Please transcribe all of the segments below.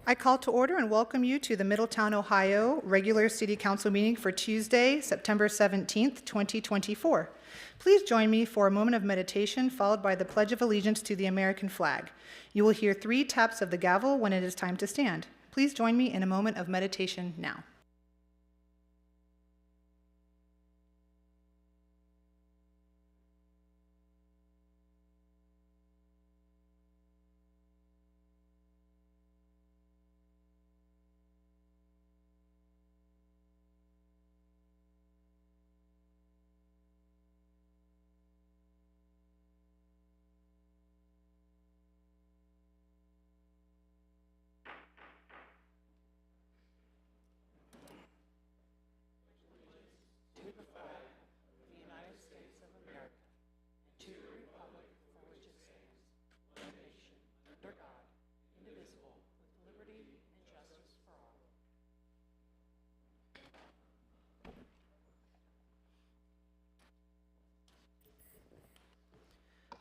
I call to order and welcome you to the Middletown, Ohio regular City Council meeting for Tuesday, September 17th, 2024. Please join me for a moment of meditation followed by the Pledge of Allegiance to the American flag. You will hear 3 taps of the gavel when it is time to stand. Please join me in a moment of meditation now.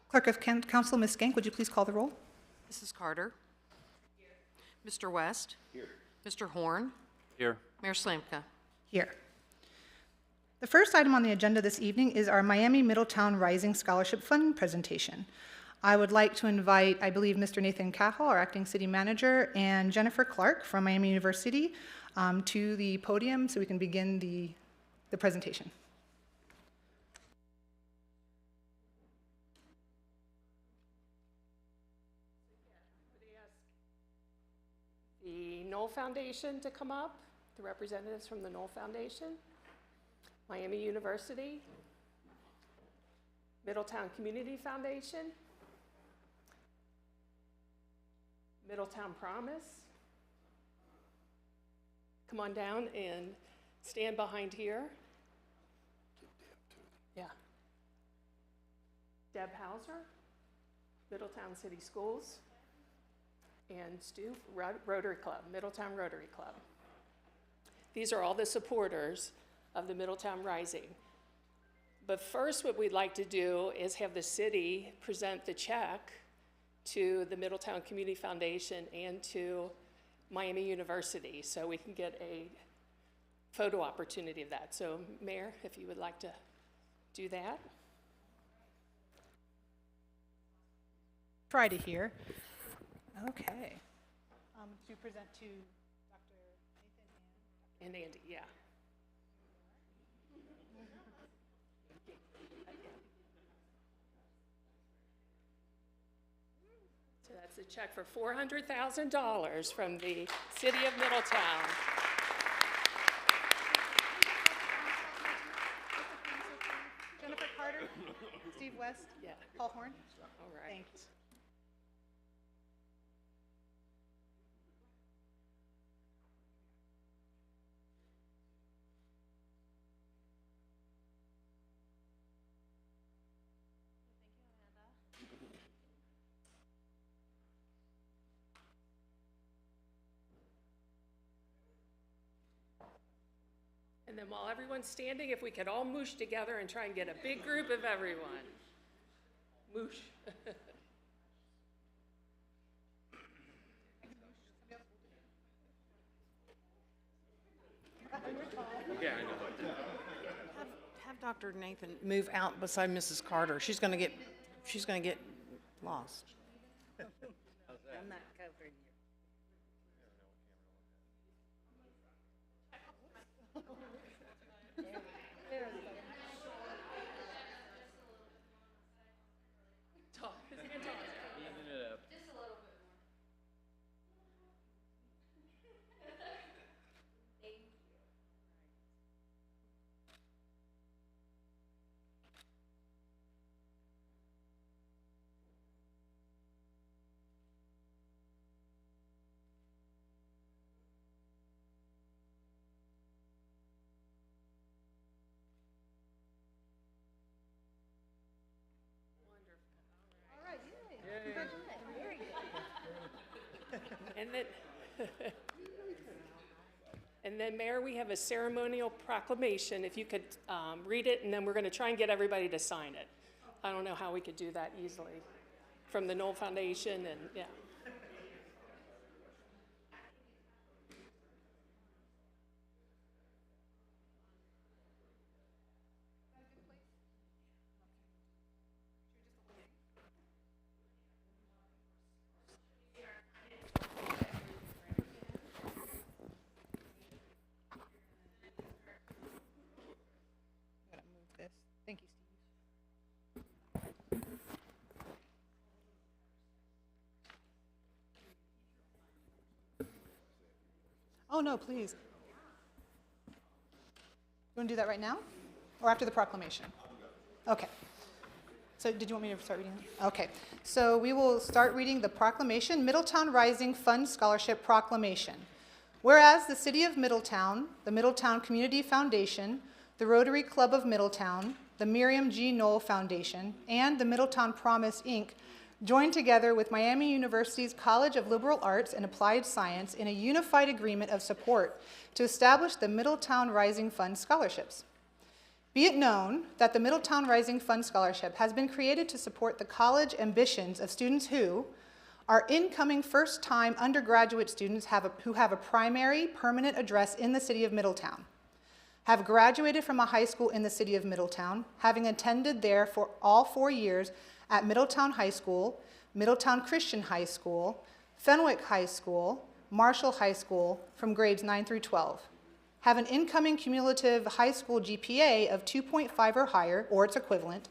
Clerk of Council, Ms. Skank, would you please call the roll? Mrs. Carter. Here. Mr. West. Here. Mr. Horn. Here. Mayor Slamka. Here. The first item on the agenda this evening is our Miami Middletown Rising Scholarship Fund presentation. I would like to invite, I believe, Mr. Nathan Cahill, our acting city manager, and Jennifer Clark from Miami University to the podium so we can begin the presentation. The Knoll Foundation to come up, the representatives from the Knoll Foundation, Miami University, Middletown Community Foundation, Middletown Promise. Come on down and stand behind here. Yeah. Deb Hauser, Middletown City Schools, and Stu, Rotary Club, Middletown Rotary Club. These are all the supporters of the Middletown Rising. But first, what we'd like to do is have the city present the check to the Middletown Community Foundation and to Miami University so we can get a photo opportunity of that. So, Mayor, if you would like to do that. Try to hear. Okay. To present to Dr. Nathan And Andy, yeah. So that's a check for $400,000 from the city of Middletown. Jennifer Carter, Steve West, Yeah. Paul Horn. All right. Thanks. And then while everyone's standing, if we could all moosh together and try and get a big group of everyone. Moosh. Yeah, I know. Have Dr. Nathan move out beside Mrs. Carter. She's gonna get lost. I'm not covering you. Talk. His hand talk. And then, Mayor, we have a ceremonial proclamation. If you could read it, and then we're going to try and get everybody to sign it. I don't know how we could do that easily from the Knoll Foundation, and yeah. Oh, no, please. You want to do that right now? Or after the proclamation? Okay. So did you want me to start reading? Okay. So we will start reading the proclamation, Middletown Rising Fund Scholarship Proclamation. Whereas the City of Middletown, the Middletown Community Foundation, the Rotary Club of Middletown, the Miriam G. Knoll Foundation, and the Middletown Promise, Inc., joined together with Miami University's College of Liberal Arts and Applied Science in a unified agreement of support to establish the Middletown Rising Fund Scholarships. Be it known that the Middletown Rising Fund Scholarship has been created to support the college ambitions of students who are incoming first-time undergraduate students who have a primary permanent address in the City of Middletown, have graduated from a high school in the City of Middletown, having attended there for all 4 years at Middletown High School, Middletown Christian High School, Fenwick High School, Marshall High School from grades 9 through 12, have an incoming cumulative high school GPA of 2.5 or higher, or its equivalent,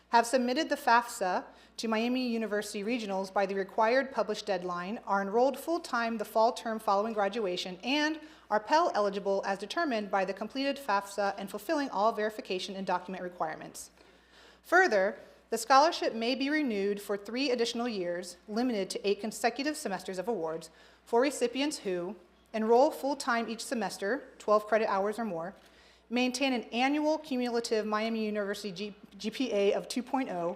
have submitted the FAFSA to Miami University Regionals by the required published deadline, are enrolled full-time the fall term following graduation, and are Pell eligible as determined by the completed FAFSA and fulfilling all verification and document requirements. Further, the scholarship may be renewed for 3 additional years, limited to 8 consecutive semesters of awards, for recipients who enroll full-time each semester, 12 credit hours or more, maintain an annual cumulative Miami University GPA of 2.0,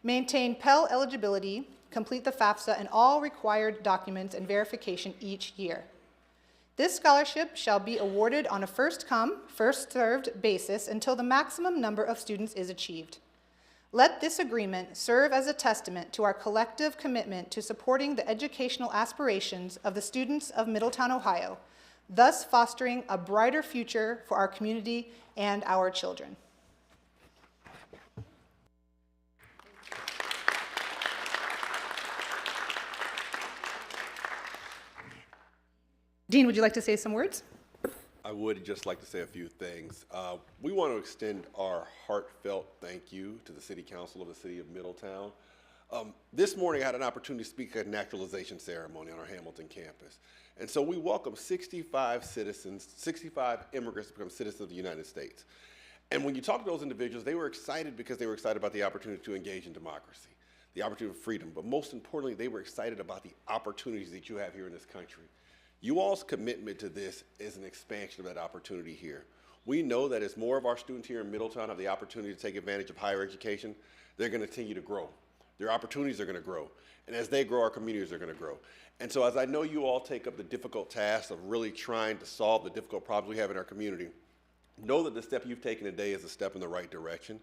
maintain Pell eligibility, complete the FAFSA and all required documents and verification each year. This scholarship shall be awarded on a first-come, first-served basis until the maximum number of students is achieved. Let this agreement serve as a testament to our collective commitment to supporting the educational aspirations of the students of Middletown, Ohio, thus fostering a brighter future for our community and our children. Dean, would you like to say some words? I would just like to say a few things. We want to extend our heartfelt thank you to the City Council of the City of Middletown. This morning I had an opportunity to speak at a naturalization ceremony on our Hamilton campus. And so we welcomed 65 immigrants to become citizens of the United States. And when you talk to those individuals, they were excited because they were excited about the opportunity to engage in democracy, the opportunity of freedom, but most importantly, they were excited about the opportunities that you have here in this country. You all's commitment to this is an expansion of that opportunity here. We know that as more of our students here in Middletown have the opportunity to take advantage of higher education, they're going to continue to grow. Their opportunities are going to grow. And as they grow, our communities are going to grow. And so as I know you all take up the difficult task of really trying to solve the difficult problems we have in our community, know that the step you've taken today is a step in the right direction.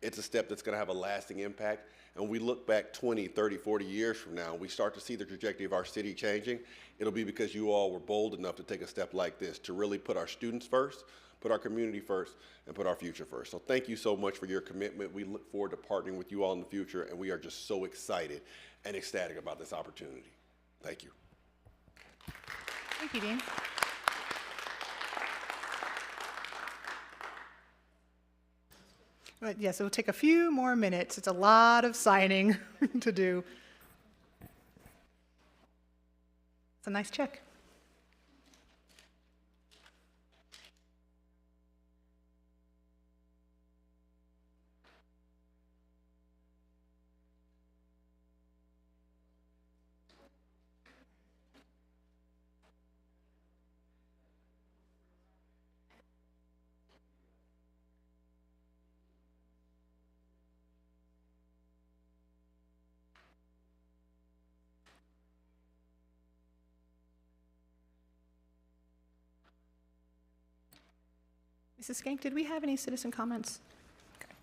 It's a step that's going to have a lasting impact. And we look back 20, 30, 40 years from now, we start to see the trajectory of our city changing. It'll be because you all were bold enough to take a step like this, to really put our students first, put our community first, and put our future first. So thank you so much for your commitment. We look forward to partnering with you all in the future, and we are just so excited and ecstatic about this opportunity. Thank you. Thank you, Dean. Right, yes, it'll take a few more minutes. It's a lot of signing to do. It's a nice check. Mrs. Skank, did we have any citizen comments? Okay.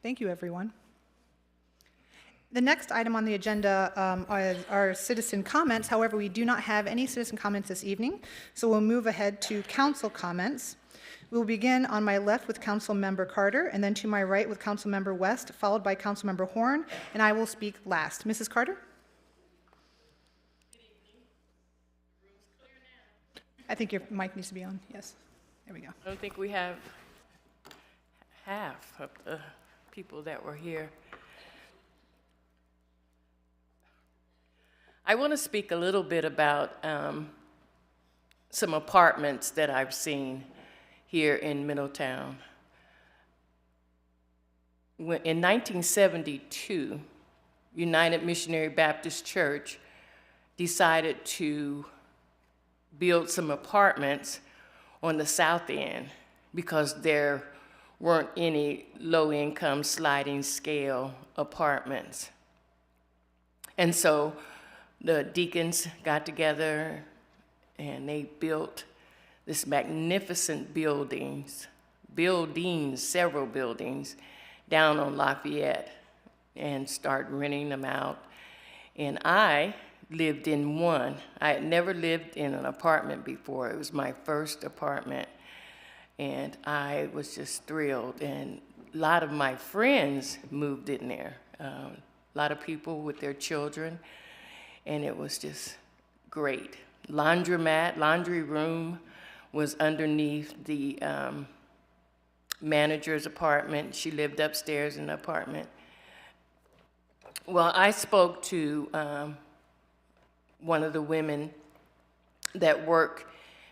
Thank you, everyone. The next item on the agenda are citizen comments. However, we do not have any citizen comments this evening, so we'll move ahead to council comments. We'll begin on my left with Councilmember Carter, and then to my right with Councilmember West, followed by Councilmember Horn, and I will speak last. Mrs. Carter? I think your mic needs to be on. Yes. There we go. I don't think we have half of the people that were here. I want to speak a little bit about some apartments that I've seen here in Middletown. In 1972, United Missionary Baptist Church decided to build some apartments on the south end because there weren't any low-income sliding scale apartments. And so the deacons got together and they built this magnificent several buildings down on Lafayette and started renting them out. And I lived in one. I had never lived in an apartment before. It was my first apartment. And I was just thrilled. And a lot of my friends moved in there. A lot of people with their children. And it was just great. Laundry room was underneath the manager's apartment. She lived upstairs in the apartment. Well, I spoke to one of the women that work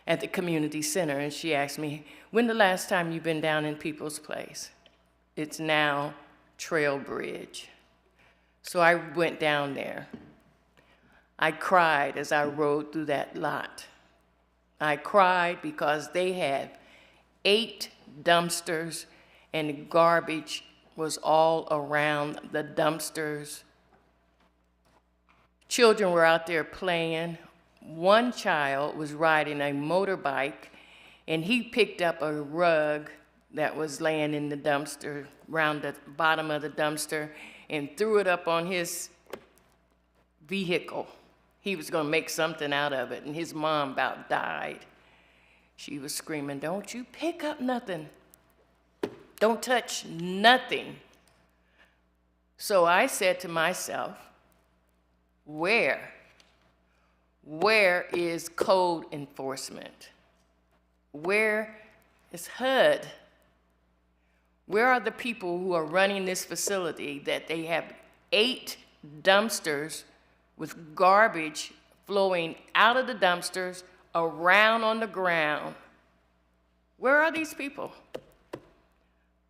at the community center, and she asked me, when the last time you've been down in People's Place? It's now Trail Bridge. So I went down there. I cried as I rode through that lot. I cried because they had 8 dumpsters and the garbage was all around the dumpsters. Children were out there playing. One child was riding a motorbike and he picked up a rug that was laying in the dumpster, around the bottom of the dumpster, and threw it up on his vehicle. He was going to make something out of it, and his mom about died. She was screaming, "Don't you pick up nothing. Don't touch nothing." So I said to myself, where is code enforcement? Where is HUD? Where are the people who are running this facility that they have 8 dumpsters with garbage flowing out of the dumpsters around on the ground? Where are these people?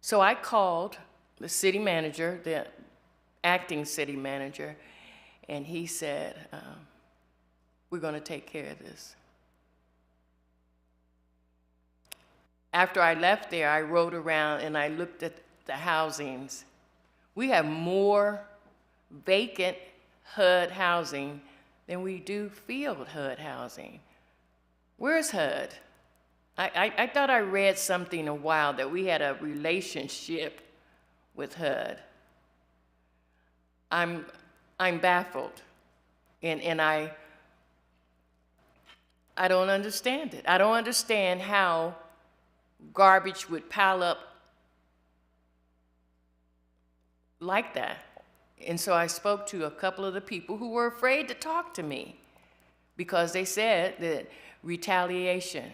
So I called the city manager, the acting city manager, and he said, we're going to take care of this. After I left there, I rode around and I looked at the housings. We have more vacant HUD housing than we do field HUD housing. Where's HUD? I thought I read something a while that we had a relationship with HUD. I'm baffled, and I don't understand it. I don't understand how garbage would pile up like that. And so I spoke to a couple of the people who were afraid to talk to me because they said that retaliation,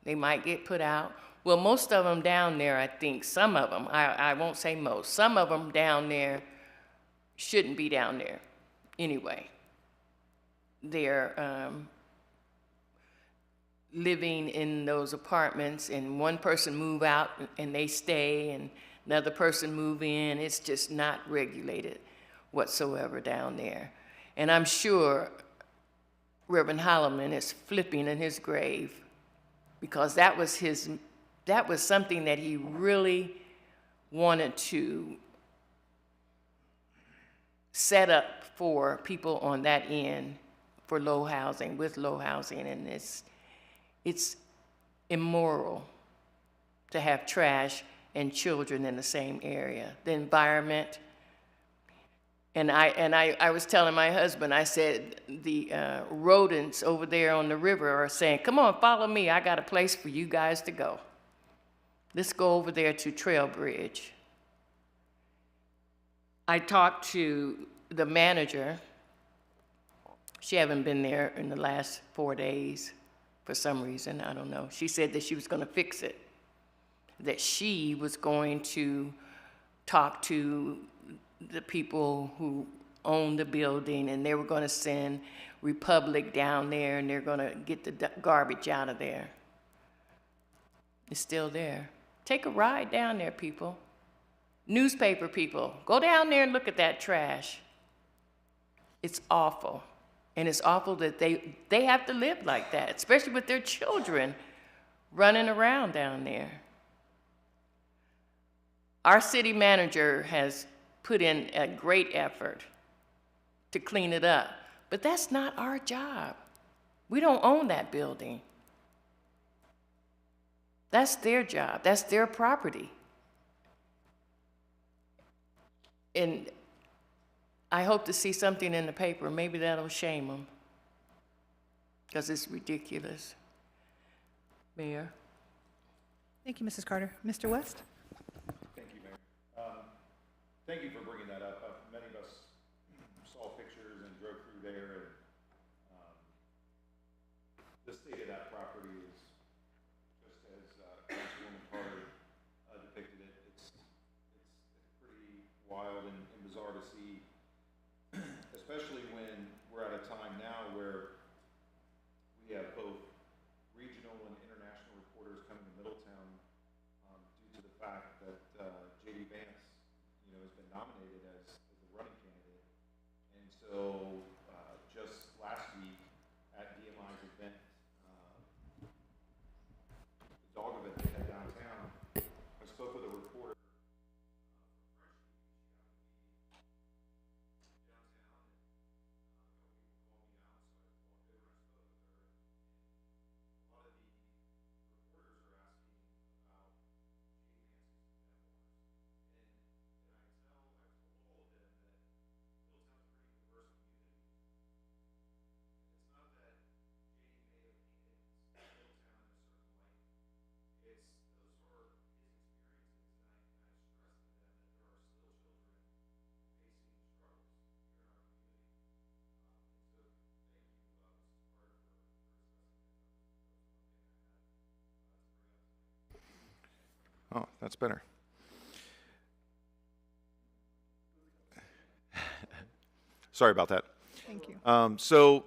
they might get put out. Well, most of them down there, I think, some of them, I won't say most, some of them down there shouldn't be down there anyway. They're living in those apartments, and one person move out and they stay, and another person move in. It's just not regulated whatsoever down there. And I'm sure Reverend Holloman is flipping in his grave because that was something that he really wanted to set up for people on that end for low housing, with low housing, and it's immoral to have trash and children in the same area. The environment. And I was telling my husband, I said, the rodents over there on the river are saying, come on, follow me. I got a place for you guys to go. Let's go over there to Trail Bridge. I talked to the manager. She haven't been there in the last 4 days for some reason, I don't know. She said that she was gonna fix it, that she was going to talk to the people who own the building, and they were gonna send Republic down there, and they're gonna get the garbage out of there. It's still there. Take a ride down there, people. Newspaper people, go down there and look at that trash. It's awful. And it's awful that they have to live like that, especially with their children running around down there. Our city manager has put in a great effort to clean it up, but that's not our job. We don't own that building. That's their job. That's their property. And I hope to see something in the paper. Maybe that'll shame them, because it's ridiculous. Mayor? Thank you, Mrs. Carter. Mr. West? Thank you, Mayor. Thank you for bringing that up. Many of us saw pictures and drove through there, and the state of that property is just as Councilwoman Carter depicted it. It's pretty wild and bizarre to see, especially when we're at a time now where we have both regional and international reporters coming to Middletown due to the fact that J.D. Vance, has been nominated as a running candidate. And so just last week at DMI's event, the dog event they had downtown, I spoke with a reporter. Oh, that's better. Sorry about that. Thank you. So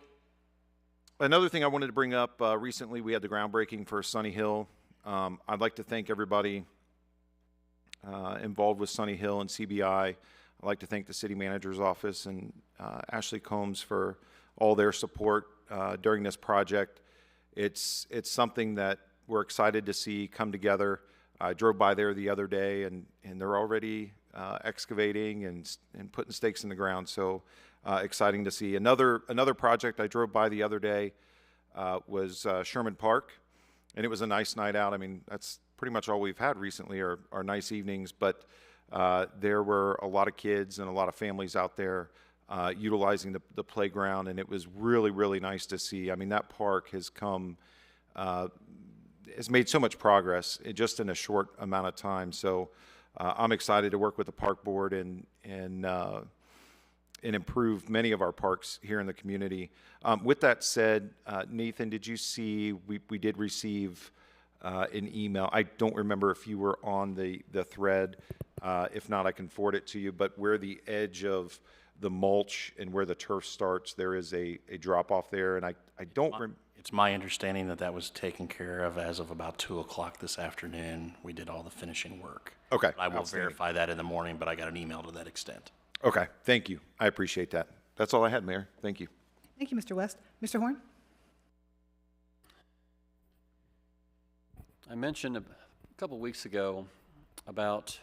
another thing I wanted to bring up, recently we had the groundbreaking for Sunny Hill. I'd like to thank everybody involved with Sunny Hill and CBI. I'd like to thank the city manager's office and Ashley Combs for all their support during this project. It's something that we're excited to see come together. I drove by there the other day, and they're already excavating and putting stakes in the ground. So exciting to see. Another project I drove by the other day was Sherman Park, and it was a nice night out. I mean, that's pretty much all we've had recently are nice evenings, but there were a lot of kids and a lot of families out there utilizing the playground, and it was really, really nice to see. I mean, that park has made so much progress just in a short amount of time. So I'm excited to work with the park board and improve many of our parks here in the community. With that said, Nathan, did you see, we did receive an email. I don't remember if you were on the thread. If not, I can forward it to you. But where the edge of the mulch and where the turf starts, there is a drop off there. And I don't It's my understanding that was taken care of as of about 2 o'clock this afternoon. We did all the finishing work. Okay. I will verify that in the morning, but I got an email to that extent. Okay, thank you. I appreciate that. That's all I had, Mayor. Thank you. Thank you, Mr. West. Mr. Horn? I mentioned a couple weeks ago about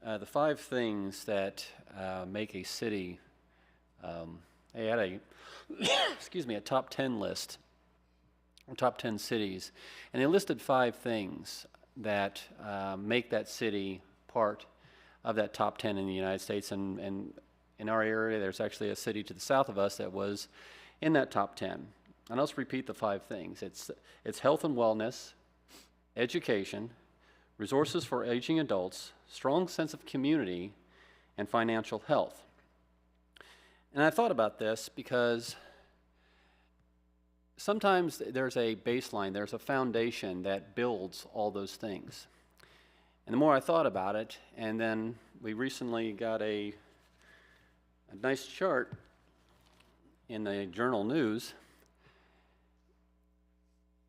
the 5 things that make a city. They had a a top 10 list, or top 10 cities, and they listed 5 things. that make that city part of that top 10 in the United States. And in our area, there's actually a city to the south of us that was in that top 10. And I'll just repeat the 5 things. It's health and wellness, education, resources for aging adults, strong sense of community, and financial health. And I thought about this because sometimes there's a baseline, there's a foundation that builds all those things. And the more I thought about it, and then we recently got a nice chart in the Journal News.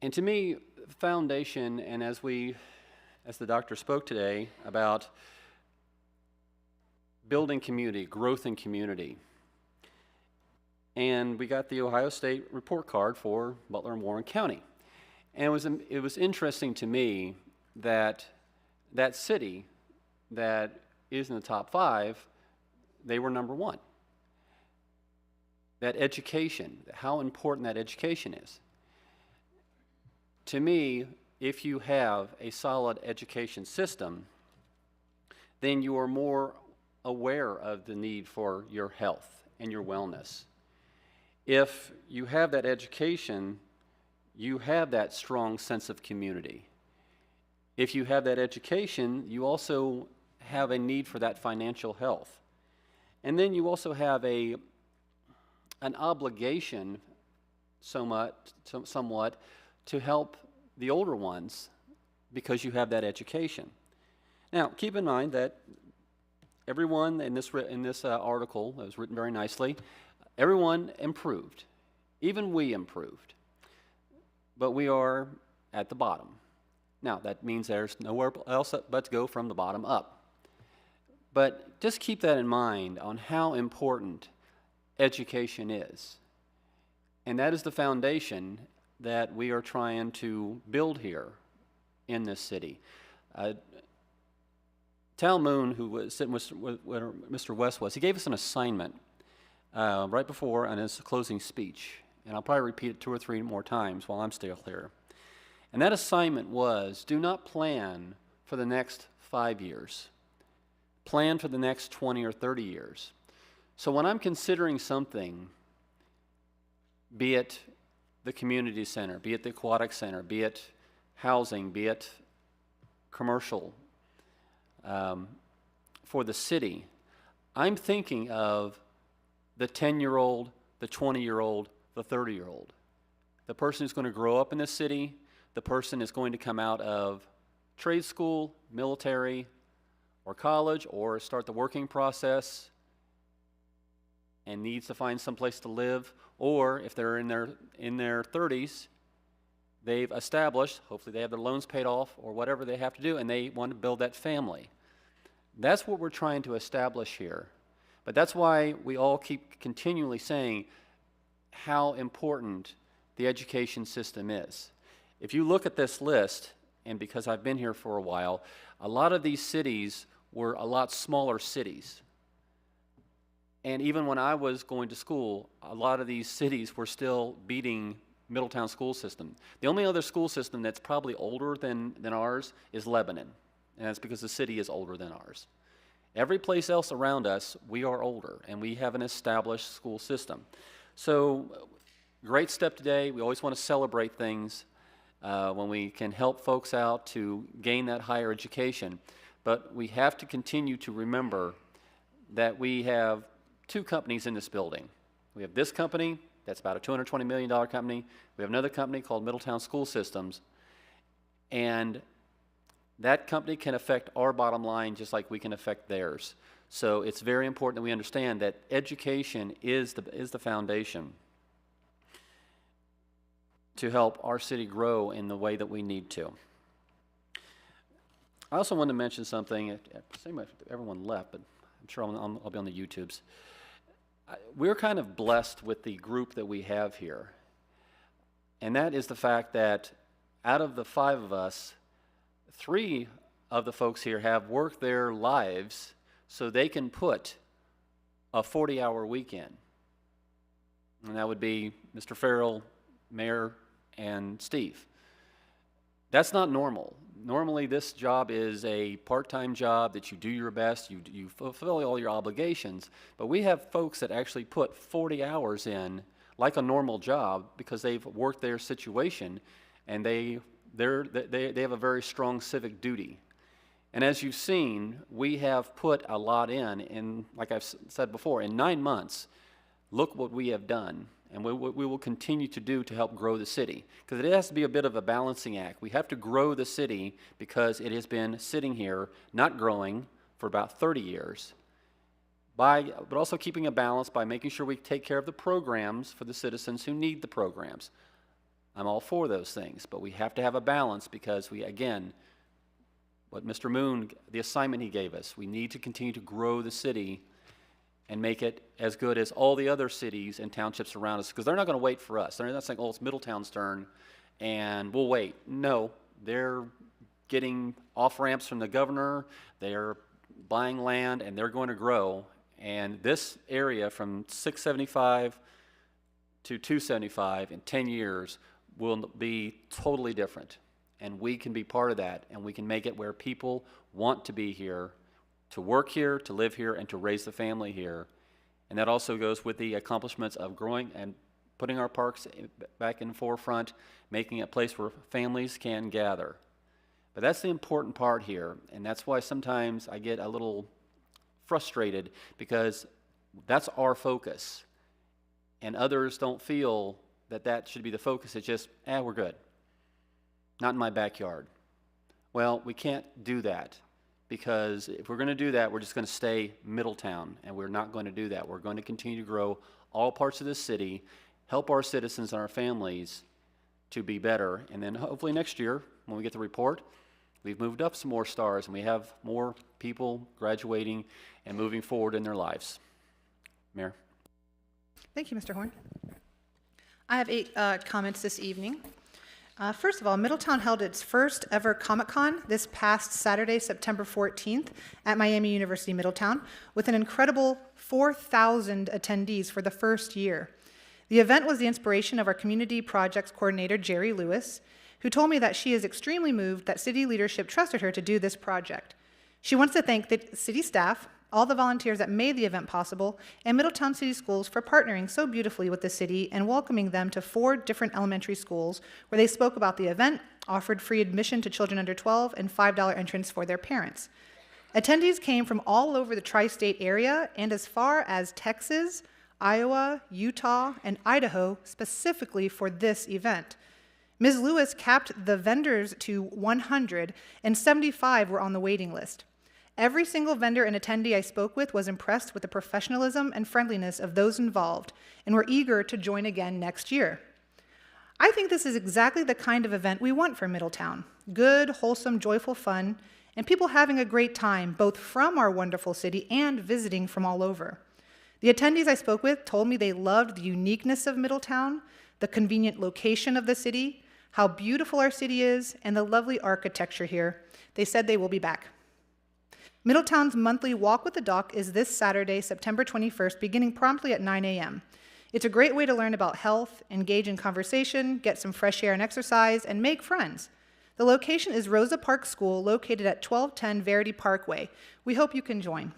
And to me, foundation, and as the doctor spoke today about building community, growth in community. And we got the Ohio State report card for Butler and Warren County. And it was interesting to me that that city that is in the top 5, they were number 1. That education, how important that education is. To me, if you have a solid education system, then you are more aware of the need for your health and your wellness. If you have that education, you have that strong sense of community. If you have that education, you also have a need for that financial health. And then you also have an obligation somewhat to help the older ones because you have that education. Now, keep in mind that everyone in this article, that was written very nicely, everyone improved. Even we improved. But we are at the bottom. Now, that means there's nowhere else but to go from the bottom up. But just keep that in mind on how important education is. And that is the foundation that we are trying to build here in this city. Tal Moon, who was sitting with where Mr. West was, he gave us an assignment right before on his closing speech. And I'll probably repeat it 2 or 3 more times while I'm still here. And that assignment was, do not plan for the next 5 years. Plan for the next 20 or 30 years. So when I'm considering something, be it the community center, be it the aquatic center, be it housing, be it commercial, for the city, I'm thinking of the 10-year-old, the 20-year-old, the 30-year-old. The person who's going to grow up in this city, the person is going to come out of trade school, military, or college, or start the working process and needs to find some place to live, or if they're in their 30s, they've established, hopefully they have their loans paid off or whatever they have to do, and they want to build that family. That's what we're trying to establish here. But that's why we all keep continually saying how important the education system is. If you look at this list, and because I've been here for a while, a lot of these cities were a lot smaller cities. And even when I was going to school, a lot of these cities were still beating Middletown school system. The only other school system that's probably older than ours is Lebanon, and that's because the city is older than ours. Every place else around us, we are older, and we have an established school system. So, great step today. We always want to celebrate things when we can help folks out to gain that higher education. But we have to continue to remember that we have 2 companies in this building. We have this company, that's about a $220 million company. We have another company called Middletown School Systems. And that company can affect our bottom line just like we can affect theirs. So it's very important that we understand that education is the foundation to help our city grow in the way that we need to. I also wanted to mention something. Pretty much everyone left, but I'm sure I'll be on the YouTubes. We're kind of blessed with the group that we have here. And that is the fact that out of the 5 of us, 3 of the folks here have worked their lives so they can put a 40-hour weekend. And that would be Mr. Farrell, Mayor, and Steve. That's not normal. Normally, this job is a part-time job that you do your best, you fulfill all your obligations, but we have folks that actually put 40 hours in like a normal job because they've worked their situation, and they have a very strong civic duty. And as you've seen, we have put a lot in, like I've said before, in 9 months, look what we have done. And we will continue to do to help grow the city. Because it has to be a bit of a balancing act. We have to grow the city because it has been sitting here, not growing, for about 30 years. But also keeping a balance by making sure we take care of the programs for the citizens who need the programs. I'm all for those things, but we have to have a balance because again, what Mr. Moon, the assignment he gave us, we need to continue to grow the city and make it as good as all the other cities and townships around us, because they're not going to wait for us. They're not saying, oh, it's Middletown's turn, and we'll wait. No, they're getting off-ramps from the governor, they're buying land, and they're going to grow. And this area from 675 to 275 in 10 years will be totally different. And we can be part of that, and we can make it where people want to be here, to work here, to live here, and to raise the family here. And that also goes with the accomplishments of growing and putting our parks back in the forefront, making it a place where families can gather. But that's the important part here, and that's why sometimes I get a little frustrated, because that's our focus. And others don't feel that that should be the focus. It's just, we're good. Not in my backyard. Well, we can't do that. Because if we're going to do that, we're just going to stay Middletown, and we're not going to do that. We're going to continue to grow all parts of the city, help our citizens and our families to be better, and then hopefully next year, when we get the report, we've moved up some more stars, and we have more people graduating and moving forward in their lives. Mayor. Thank you, Mr. Horn. I have 8 comments this evening. First of all, Middletown held its first ever Comic-Con this past Saturday, September 14th at Miami University Middletown, with an incredible 4,000 attendees for the first year. The event was the inspiration of our community projects coordinator, Jerry Lewis, who told me that she is extremely moved that city leadership trusted her to do this project. She wants to thank the city staff, all the volunteers that made the event possible, and Middletown City Schools for partnering so beautifully with the city and welcoming them to 4 different elementary schools where they spoke about the event, offered free admission to children under 12, and $5 entrance for their parents. Attendees came from all over the tri-state area and as far as Texas, Iowa, Utah, and Idaho specifically for this event. Ms. Lewis capped the vendors to 100, and 75 were on the waiting list. Every single vendor and attendee I spoke with was impressed with the professionalism and friendliness of those involved and were eager to join again next year. I think this is exactly the kind of event we want for Middletown. Good, wholesome, joyful fun, and people having a great time, both from our wonderful city and visiting from all over. The attendees I spoke with told me they loved the uniqueness of Middletown, the convenient location of the city, how beautiful our city is, and the lovely architecture here. They said they will be back. Middletown's monthly Walk with the Doc is this Saturday, September 21st, beginning promptly at 9 a.m. It's a great way to learn about health, engage in conversation, get some fresh air and exercise, and make friends. The location is Rosa Park School, located at 1210 Verity Parkway. We hope you can join.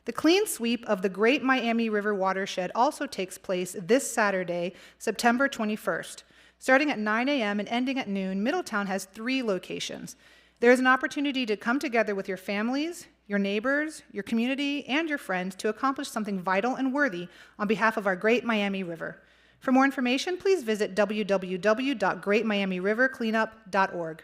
The clean sweep of the Great Miami River watershed also takes place this Saturday, September 21st. Starting at 9 a.m. and ending at noon, Middletown has 3 locations. There is an opportunity to come together with your families, your neighbors, your community, and your friends to accomplish something vital and worthy on behalf of our Great Miami River. For more information, please visit www.greatmiamirivercleanup.org.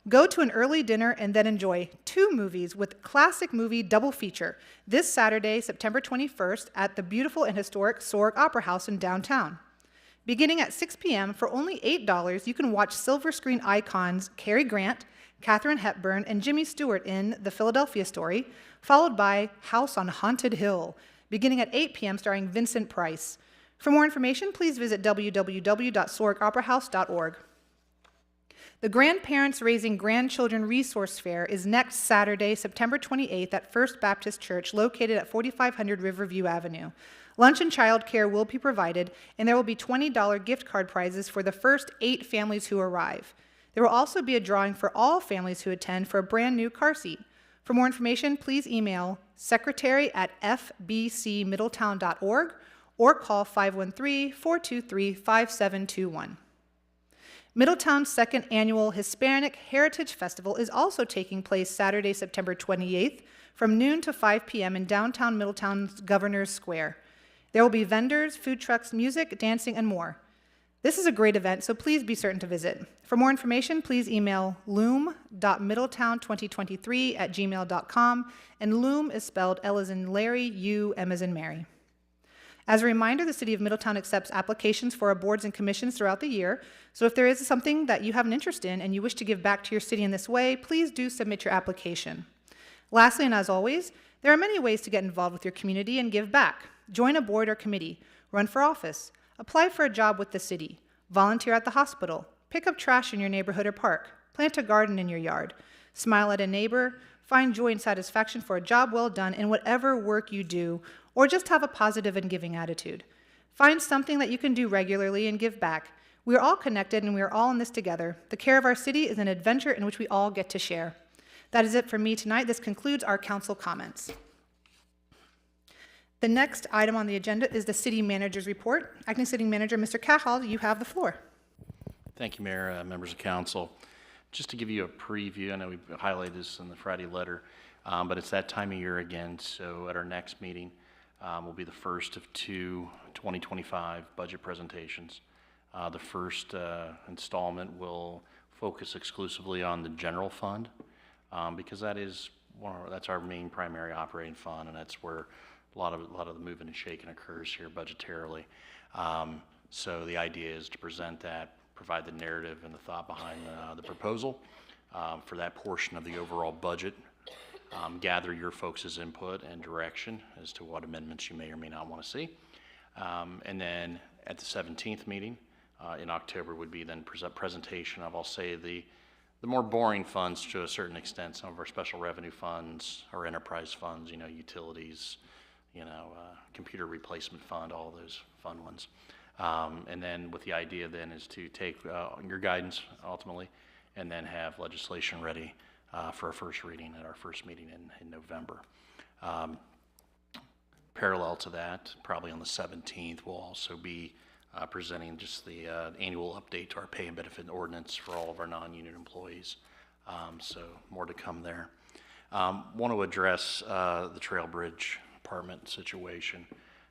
Go to an early dinner and then enjoy 2 movies with classic movie double feature this Saturday, September 21st at the beautiful and historic Sorg Opera House in downtown. Beginning at 6 p.m. for only $8, you can watch silver screen icons Cary Grant, Katharine Hepburn, and Jimmy Stewart in The Philadelphia Story, followed by House on Haunted Hill, beginning at 8 p.m. starring Vincent Price. For more information, please visit www.sorgoperahouse.org. The Grandparents Raising Grandchildren Resource Fair is next Saturday, September 28th at First Baptist Church, located at 4500 Riverview Avenue. Lunch and childcare will be provided, and there will be $20 gift card prizes for the first 8 families who arrive. There will also be a drawing for all families who attend for a brand new car seat. For more information, please email secretary@fbcmiddletown.org or call 513-423-5721. Middletown's second annual Hispanic Heritage Festival is also taking place Saturday, September 28th from noon to 5 p.m. in downtown Middletown's Governor's Square. There will be vendors, food trucks, music, dancing, and more. This is a great event, so please be certain to visit. For more information, please email loom.middletown2023@gmail.com, and loom is spelled L as in Larry, U, M as in Mary. As a reminder, the City of Middletown accepts applications for our boards and commissions throughout the year, so if there is something that you have an interest in and you wish to give back to your city in this way, please do submit your application. Lastly, and as always, there are many ways to get involved with your community and give back. Join a board or committee, run for office, apply for a job with the city, volunteer at the hospital, pick up trash in your neighborhood or park, plant a garden in your yard, smile at a neighbor, find joy and satisfaction for a job well done in whatever work you do, or just have a positive and giving attitude. Find something that you can do regularly and give back. We are all connected and we are all in this together. The care of our city is an adventure in which we all get to share. That is it for me tonight. This concludes our council comments. The next item on the agenda is the city manager's report. Acting City Manager, Mr. Cahal, you have the floor. Thank you, Mayor, members of council. Just to give you a preview, I know we highlighted this in the Friday letter, but it's that time of year again. So at our next meeting will be the first of two 2025 budget presentations. The first installment will focus exclusively on the general fund because that's our main primary operating fund, and that's where a lot of the moving and shaking occurs here budgetarily. So the idea is to present that, provide the narrative and the thought behind the proposal for that portion of the overall budget, gather your folks' input and direction as to what amendments you may or may not want to see. And then at the 17th meeting in October would be then presentation of, I'll say, the more boring funds to a certain extent, some of our special revenue funds, our enterprise funds, utilities, computer replacement fund, all those fun ones. And then with the idea then is to take your guidance ultimately and then have legislation ready for a first reading at our first meeting in November. Parallel to that, probably on the 17th, we'll also be presenting just the annual update to our pay and benefit ordinance for all of our non-union employees. So more to come there. Want to address the Trail Bridge apartment situation,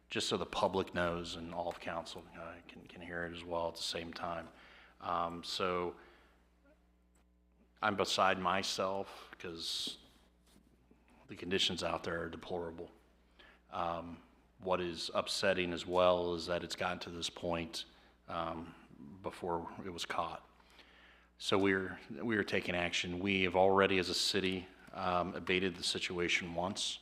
just so the public knows and all of council can hear it as well at the same time. So I'm beside myself because the conditions out there are deplorable. What is upsetting as well is that it's gotten to this point before it was caught. So we are taking action. We have already, as a city, abated the situation once.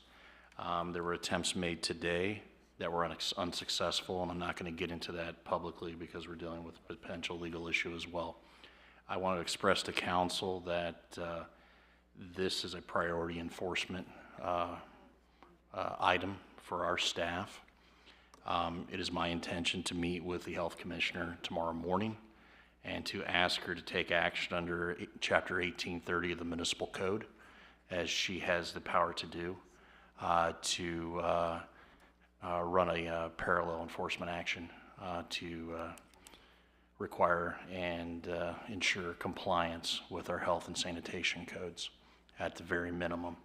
There were attempts made today that were unsuccessful, and I'm not going to get into that publicly because we're dealing with a potential legal issue as well. I want to express to council that this is a priority enforcement item for our staff. It is my intention to meet with the health commissioner tomorrow morning and to ask her to take action under Chapter 1830 of the Municipal Code, as she has the power to do, to run a parallel enforcement action to require and ensure compliance with our health and sanitation codes at the very minimum.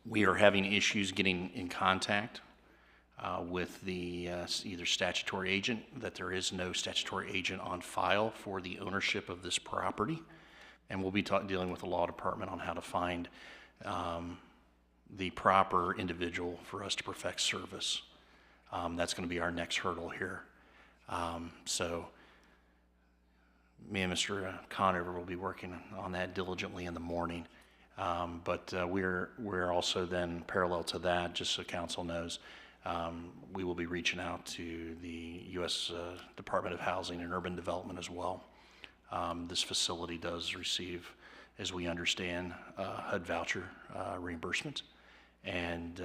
We are having issues getting in contact with the either statutory agent, that there is no statutory agent on file for the ownership of this property, and we'll be dealing with the law department on how to find the proper individual for us to perfect service. That's going to be our next hurdle here. So me and Mr. Conover will be working on that diligently in the morning. But we're also then parallel to that, just so council knows, we will be reaching out to the U.S. Department of Housing and Urban Development as well. This facility does receive, as we understand, HUD voucher reimbursement. And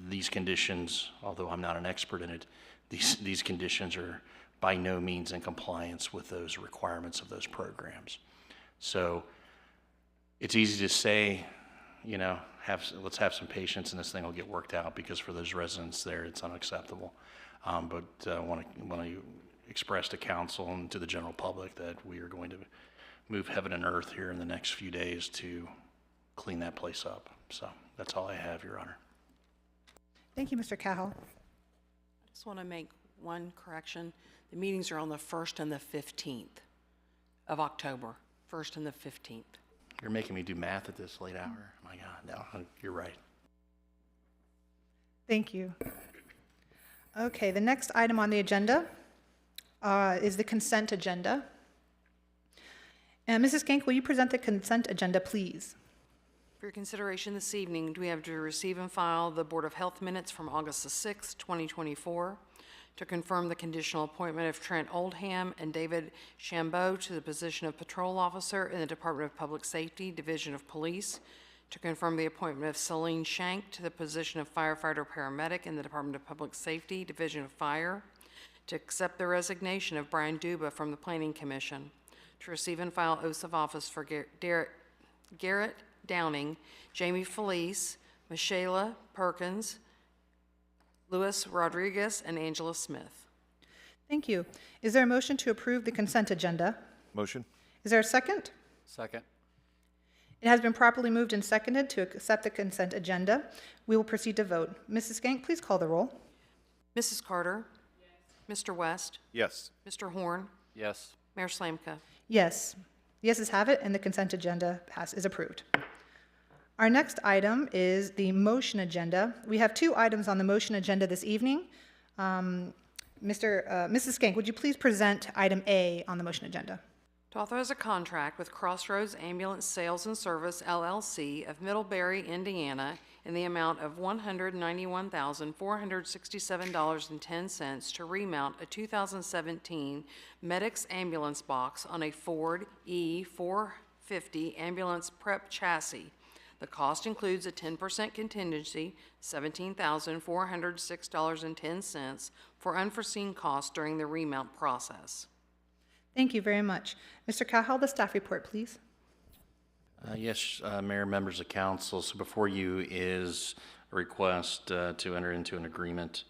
these conditions, although I'm not an expert in it, these conditions are by no means in compliance with those requirements of those programs. So it's easy to say, you know, let's have some patience and this thing will get worked out, because for those residents there, it's unacceptable. But I want to express to council and to the general public that we are going to move heaven and earth here in the next few days to clean that place up. So that's all I have, Your Honor. Thank you, Mr. Cahill. I just want to make one correction. The meetings are on the 1st and the 15th of October, 1st and the 15th. You're making me do math at this late hour. My God, no, you're right. Thank you. Okay, the next item on the agenda is the consent agenda. And Mrs. Skank, will you present the consent agenda, please? For your consideration this evening, we have to receive and file the Board of Health minutes from August the 6th, 2024, to confirm the conditional appointment of Trent Oldham and David Chambeau to the position of Patrol Officer in the Department of Public Safety, Division of Police, to confirm the appointment of Celine Shank to the position of Firefighter Paramedic in the Department of Public Safety, Division of Fire, to accept the resignation of Brian Duba from the Planning Commission, to receive and file oaths of office for Garrett Downing, Jamie Felice, Michaela Perkins, Luis Rodriguez, and Angela Smith. Thank you. Is there a motion to approve the consent agenda? Motion. Is there a second? Second. It has been properly moved and seconded to accept the consent agenda. We will proceed to vote. Mrs. Skank, please call the roll. Mrs. Carter? Yes. Mr. West? Yes. Mr. Horn? Yes. Mayor Slanka? Yes. The yeses have it, and the consent agenda is approved. Our next item is the motion agenda. We have two items on the motion agenda this evening. Mrs. Skank, would you please present item A on the motion agenda? To authorize a contract with Crossroads Ambulance Sales and Service, LLC of Middlebury, Indiana, in the amount of $191,467.10 to remount a 2017 Medics ambulance box on a Ford E450 ambulance prep chassis. The cost includes a 10% contingency, $17,406.10, for unforeseen costs during the remount process. Thank you very much. Mr. Cahill, the staff report, please. Yes, Mayor, members of council. So before you is a request to enter into an agreement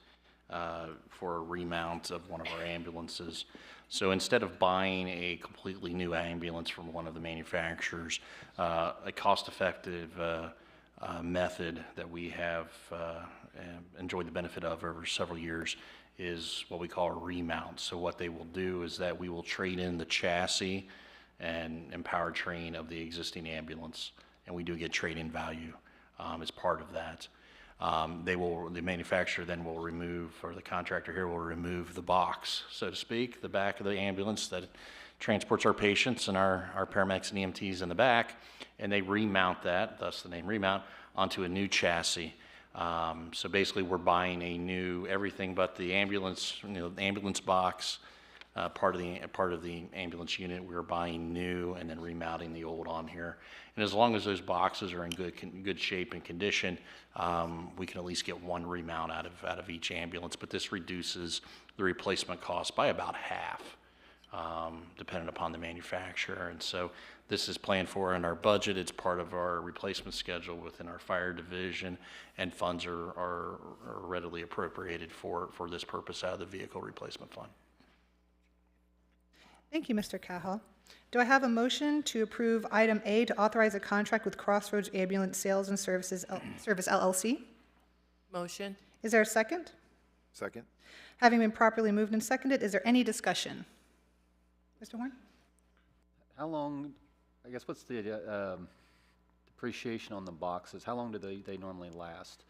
for a remount of one of our ambulances. So instead of buying a completely new ambulance from one of the manufacturers, a cost-effective method that we have enjoyed the benefit of over several years is what we call a remount. So what they will do is that we will trade in the chassis and powertrain of the existing ambulance, and we do get trade-in value as part of that. The manufacturer then will remove, or the contractor here will remove the box, so to speak, the back of the ambulance that transports our patients and our paramedics and EMTs in the back, and they remount that, thus the name remount, onto a new chassis. So basically we're buying a new, everything but the ambulance, the ambulance box, part of the ambulance unit, we're buying new and then remounting the old on here. And as long as those boxes are in good shape and condition, we can at least get one remount out of each ambulance. But this reduces the replacement cost by about half, depending upon the manufacturer. And so this is planned for in our budget. It's part of our replacement schedule within our fire division, and funds are readily appropriated for this purpose out of the vehicle replacement fund. Thank you, Mr. Cahill. Do I have a motion to approve item A to authorize a contract with Crossroads Ambulance Sales and Service LLC? Motion. Is there a second? Second. Having been properly moved and seconded, is there any discussion? Mr. Horn? How long, I guess, what's the depreciation on the boxes? How long do they normally last?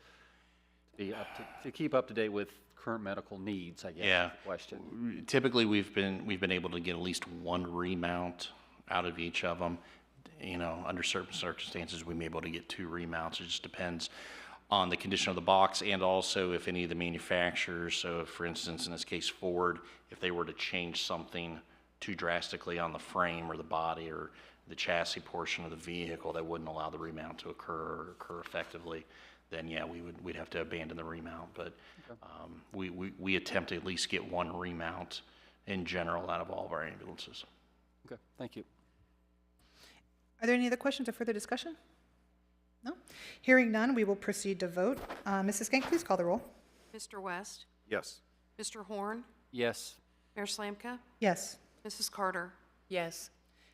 To keep up to date with current medical needs, I guess, Yeah. is the question. Typically, we've been able to get at least one remount out of each of them. Under certain circumstances, we may be able to get two remounts. It just depends on the condition of the box, and also if any of the manufacturers, so if, for instance, in this case, Ford, if they were to change something too drastically on the frame or the body or the chassis portion of the vehicle that wouldn't allow the remount to occur effectively, then yeah, we'd have to abandon the remount. But we attempt to at least get one remount in general out of all of our ambulances. Okay, thank you. Are there any other questions or further discussion? No? Hearing none, we will proceed to vote. Mrs. Skank, please call the roll. Mr. West? Yes. Mr. Horn? Yes. Mayor Slanka? Yes. Mrs. Carter? Yes.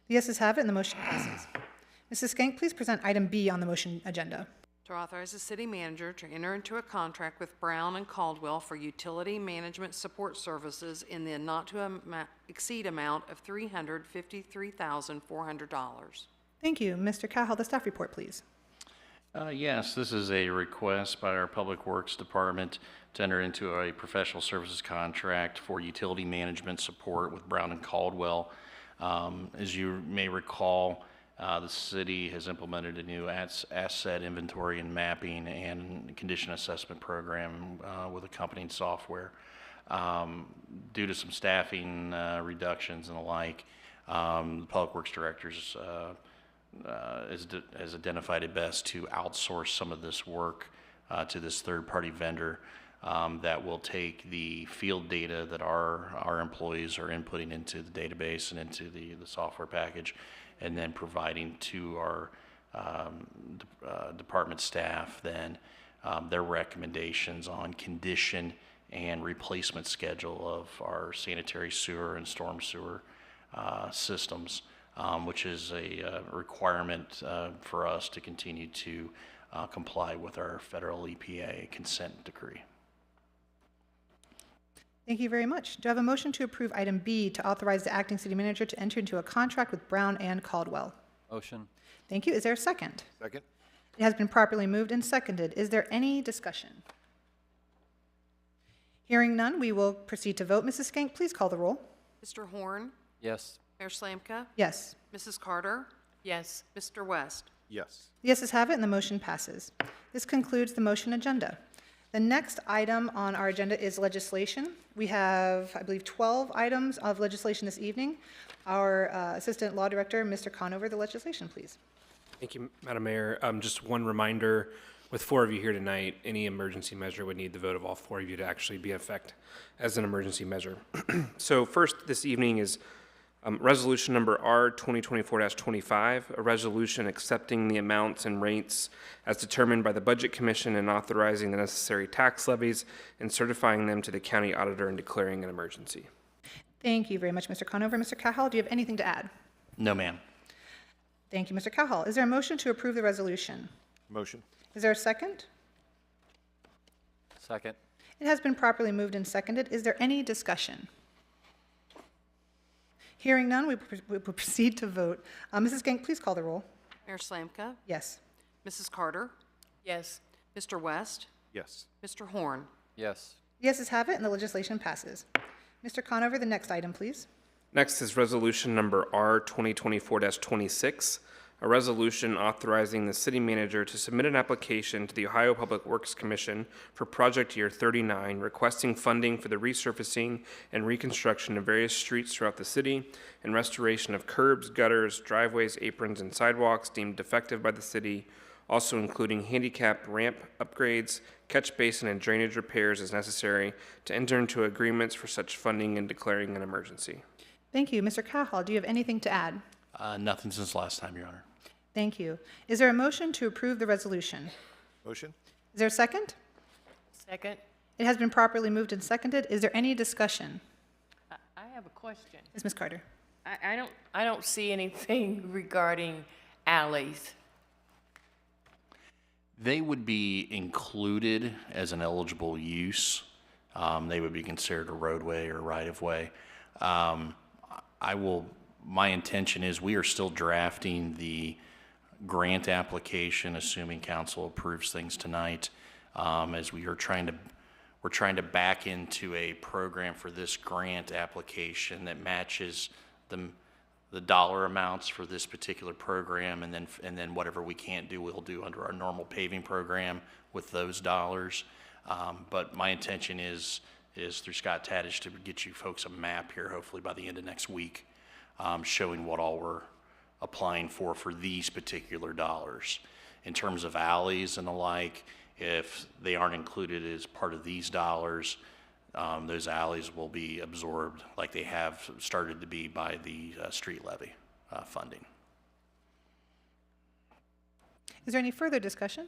The yeses have it, and the motion passes. Mrs. Skank, please present item B on the motion agenda. To authorize the city manager to enter into a contract with Brown and Caldwell for utility management support services in the not to exceed amount of $353,400. Thank you. Mr. Cowell, the staff report, please. Yes, this is a request by our Public Works Department to enter into a professional services contract for utility management support with Brown and Caldwell. As you may recall, the city has implemented a new asset inventory and mapping and condition assessment program with accompanying software. Due to some staffing reductions and the like, the Public Works Directors has identified it best to outsource some of this work to this third-party vendor that will take the field data that our employees are inputting into the database and into the software package, and then providing to our department staff then their recommendations on condition and replacement schedule of our sanitary sewer and storm sewer systems, which is a requirement for us to continue to comply with our federal EPA consent decree. Thank you very much. Do I have a motion to approve item B to authorize the acting city manager to enter into a contract with Brown and Caldwell? Motion. Thank you. Is there a second? Second? It has been properly moved and seconded. Is there any discussion? Hearing none, we will proceed to vote. Mrs. Skank, please call the roll. Mr. Horn? Yes. Mayor Slanka? Yes. Mrs. Carter? Yes. Mr. West? Yes. The yeses have it, and the motion passes. This concludes the motion agenda. The next item on our agenda is legislation. We have, I believe, 12 items of legislation this evening. Our Assistant Law Director, Mr. Conover, the legislation, please. Thank you, Madam Mayor. Just one reminder, with 4 of you here tonight, any emergency measure would need the vote of all 4 of you to actually be in effect as an emergency measure. So first this evening is resolution number R 2024-25, a resolution accepting the amounts and rates as determined by the Budget Commission and authorizing the necessary tax levies and certifying them to the county auditor and declaring an emergency. Thank you very much, Mr. Conover. Mr. Cowell, do you have anything to add? No, ma'am. Thank you, Mr. Cowell. Is there a motion to approve the resolution? Motion? Is there a second? Second. It has been properly moved and seconded. Is there any discussion? Hearing none, we will proceed to vote. Mrs. Skank, please call the roll. Mayor Slanka? Yes. Mrs. Carter? Yes. Mr. West? Yes. Mr. Horn? Yes. The yeses have it, and the legislation passes. Mr. Conover, the next item, please. Next is resolution number R 2024-26, a resolution authorizing the city manager to submit an application to the Ohio Public Works Commission for project year 39, requesting funding for the resurfacing and reconstruction of various streets throughout the city and restoration of curbs, gutters, driveways, aprons, and sidewalks deemed defective by the city, also including handicap ramp upgrades, catch basin and drainage repairs as necessary, to enter into agreements for such funding and declaring an emergency. Thank you. Mr. Cowell, do you have anything to add? Nothing since last time, Your Honor. Thank you. Is there a motion to approve the resolution? Motion? Is there a second? Second. It has been properly moved and seconded. Is there any discussion? I have a question. Ms. Ms. Carter. I don't see anything regarding alleys. They would be included as an eligible use. They would be considered a roadway or right-of-way. My intention is we are still drafting the grant application, assuming council approves things tonight, as we're trying to back into a program for this grant application that matches the dollar amounts for this particular program, and then whatever we can't do, we'll do under our normal paving program with those dollars. But my intention is through Scott Tadish to get you folks a map here, hopefully by the end of next week, showing what all we're applying for these particular dollars. In terms of alleys and the like, if they aren't included as part of these dollars, those alleys will be absorbed like they have started to be by the street levy funding. Is there any further discussion?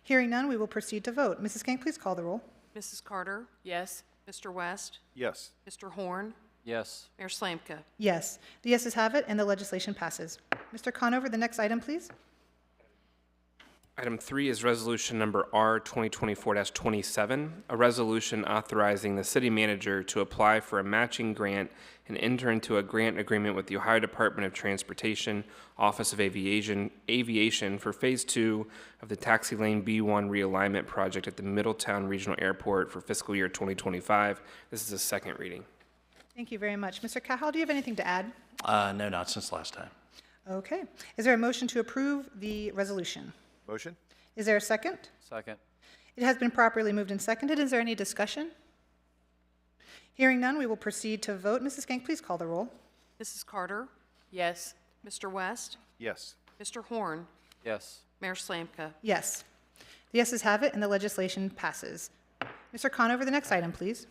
Hearing none, we will proceed to vote. Mrs. Kank, please call the roll. Mrs. Carter? Yes. Mr. West? Yes. Mr. Horn? Yes. Mayor Slanka? Yes. The yeses have it, and the legislation passes. Mr. Conover, the next item, please. Item 3 is resolution number R 2024-27, a resolution authorizing the city manager to apply for a matching grant and enter into a grant agreement with the Ohio Department of Transportation, Office of Aviation for Phase 2 of the Taxi Lane B1 realignment project at the Middletown Regional Airport for fiscal year 2025. This is a second reading. Thank you very much. Mr. Cahal, do you have anything to add? No, not since last time. Okay. Is there a motion to approve the resolution? Motion? Is there a second? Second. It has been properly moved and seconded. Is there any discussion? Hearing none, we will proceed to vote. Mrs. Kank, please call the roll. Mrs. Carter? Yes. Mr. West? Yes. Mr. Horn? Yes. Mayor Slanka? Yes. The yeses have it, and the legislation passes. Mr. Conover, the next item, please.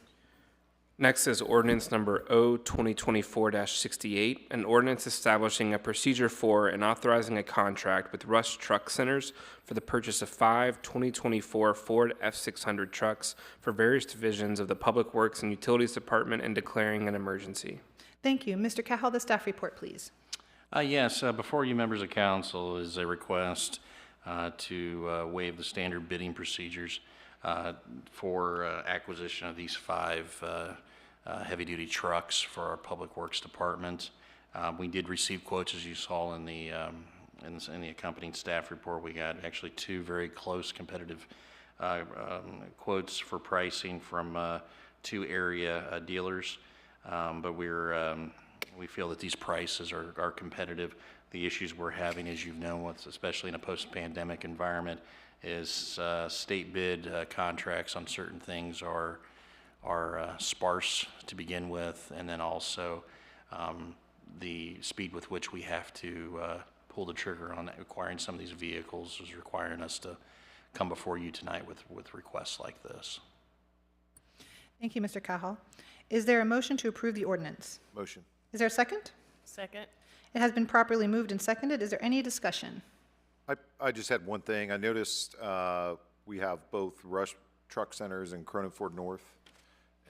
Next is ordinance number O 2024-68, an ordinance establishing a procedure for and authorizing a contract with Rush Truck Centers for the purchase of 5 2024 Ford F600 trucks for various divisions of the Public Works and Utilities Department and declaring an emergency. Thank you. Mr. Cahal, the staff report, please. Yes, before you members of council is a request to waive the standard bidding procedures for acquisition of these 5 heavy-duty trucks for our Public Works Department. We did receive quotes, as you saw in the accompanying staff report. We got actually 2 very close competitive quotes for pricing from 2 area dealers, but we feel that these prices are competitive. The issues we're having, as you've known, especially in a post-pandemic environment, is state bid contracts on certain things are sparse to begin with, and then also the speed with which we have to pull the trigger on acquiring some of these vehicles is requiring us to come before you tonight with requests like this. Thank you, Mr. Cahal. Is there a motion to approve the ordinance? Motion. Is there a second? Second. It has been properly moved and seconded. Is there any discussion? I just had one thing. I noticed we have both Rush Truck Centers and Cronin Ford North,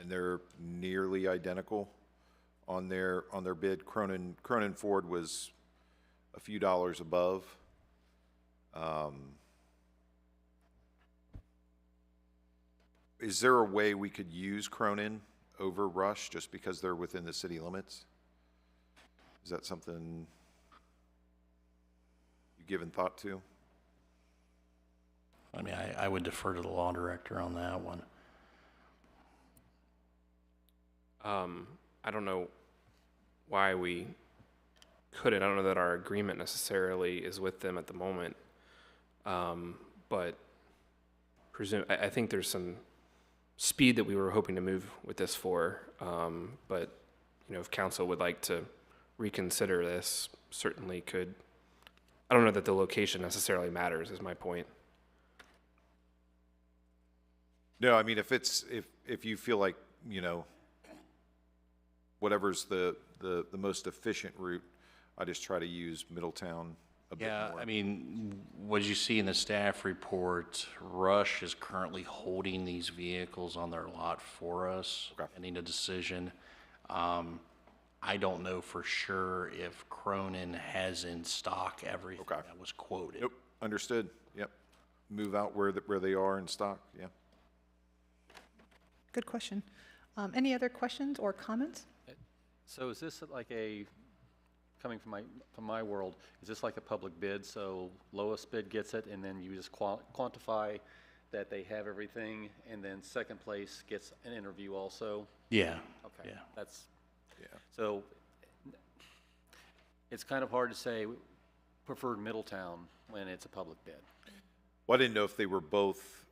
and they're nearly identical on their bid. Cronin Ford was a few dollars above. Is there a way we could use Cronin over Rush just because they're within the city limits? Is that something you've given thought to? I mean, I would defer to the law director on that one. I don't know why we couldn't. I don't know that our agreement necessarily is with them at the moment. But I think there's some speed that we were hoping to move with this for. But, if council would like to reconsider this, certainly could. I don't know that the location necessarily matters, is my point. No, I mean, if you feel like, whatever's the most efficient route, I just try to use Middletown a bit more. Yeah, I mean, what you see in the staff report, Rush is currently holding these vehicles on their lot for us, pending a decision. I don't know for sure if Cronin has in stock everything that was quoted. Yep, understood. Yep. Move out where they are in stock, yeah. Good question. Any other questions or comments? So is this like coming from my world, is this like a public bid? So lowest bid gets it, and then you just quantify that they have everything, and then second place gets an interview also? Yeah. Okay. Yeah. That's, Yeah. so it's kind of hard to say preferred Middletown when it's a public bid. Well, I didn't know if they were both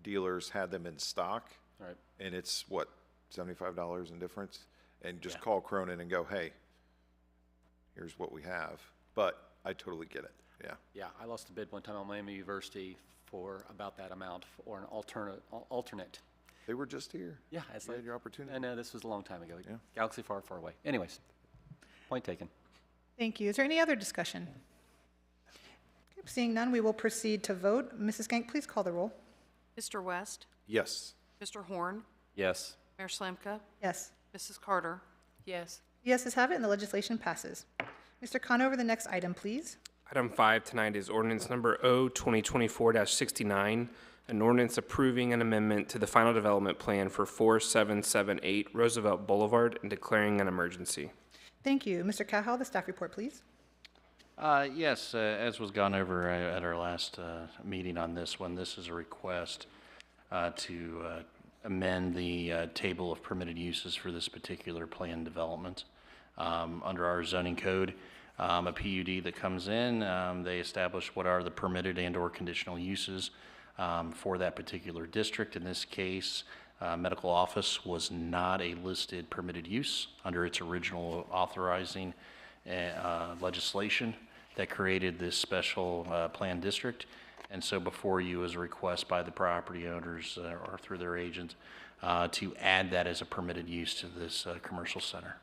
dealers had them in stock. Right. And it's what, $75 in difference? And just call Cronin and go, hey, here's what we have. But I totally get it, yeah. Yeah, I lost a bid one time on Miami University for about that amount or an alternate. They were just here. Yeah, it's You like, had your opportunity. I know, this was a long time ago. Yeah. Galaxy far, far away. Anyways, point taken. Thank you. Is there any other discussion? Okay, seeing none, we will proceed to vote. Mrs. Gank, please call the roll. Mr. West, Yes. Mr. Horn, Yes. Mayor Slanka, Yes. Mrs. Carter, Yes. Yeses have it, and the legislation passes. Mr. Conover, the next item, please. Item 5 tonight is ordinance number O 2024-69, an ordinance approving an amendment to the final development plan for 4778 Roosevelt Boulevard and declaring an emergency. Thank you. Mr. Cahal, the staff report, please. Yes, as was gone over at our last meeting on this one, this is a request to amend the table of permitted uses for this particular planned development. Under our zoning code, a PUD that comes in, they establish what are the permitted and/or conditional uses for that particular district. In this case, medical office was not a listed permitted use under its original authorizing legislation that created this special planned district. And so before you is a request by the property owners or through their agent to add that as a permitted use to this commercial center.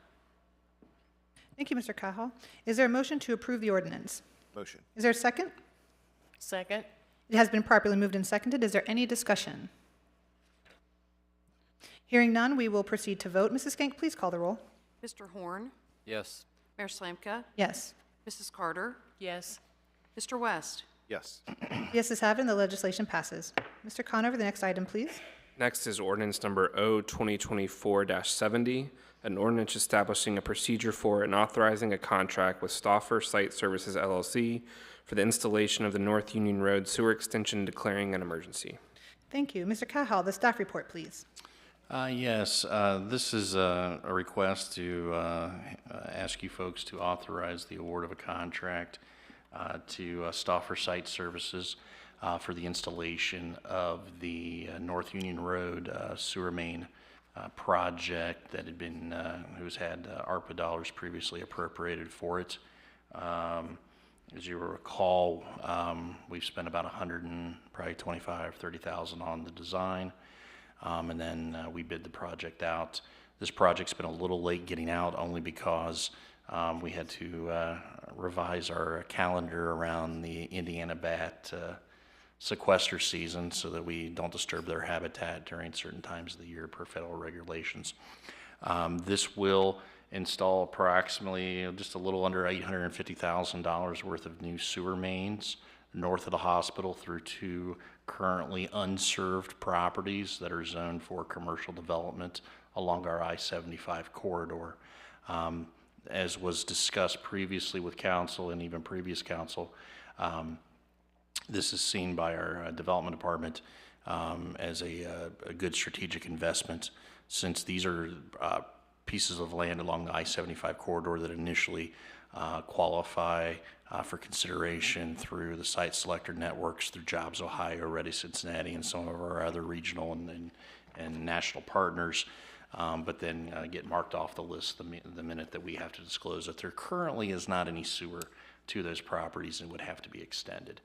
Thank you, Mr. Cahal. Is there a motion to approve the ordinance? Motion. Is there a second? Second. It has been properly moved and seconded. Is there any discussion? Hearing none, we will proceed to vote. Mrs. Gank, please call the roll. Mr. Horn, Yes. Mayor Slanka, Yes. Mrs. Carter, Yes. Mr. West, Yes. Yeses have it, and the legislation passes. Mr. Conover, the next item, please. Next is ordinance number O 2024-70, an ordinance establishing a procedure for and authorizing a contract with Stauffer Site Services LLC for the installation of the North Union Road sewer extension, declaring an emergency. Thank you. Mr. Cahal, the staff report, please. Yes, this is a request to ask you folks to authorize the award of a contract to Stauffer Site Services for the installation of the North Union Road sewer main project that had been, who's had ARPA dollars previously appropriated for it. As you recall, we've spent about probably $25,000-$30,000 on the design. And then we bid the project out. This project's been a little late getting out only because we had to revise our calendar around the Indiana bat sequester season so that we don't disturb their habitat during certain times of the year per federal regulations. This will install approximately just a little under $850,000 worth of new sewer mains north of the hospital through 2 currently unserved properties that are zoned for commercial development along our I-75 corridor. As was discussed previously with council and even previous council, this is seen by our development department as a good strategic investment, since these are pieces of land along the I-75 corridor that initially qualify for consideration through the site selector networks, through Jobs Ohio, Ready Cincinnati, and some of our other regional and national partners, but then get marked off the list the minute that we have to disclose that there currently is not any sewer to those properties and would have to be extended.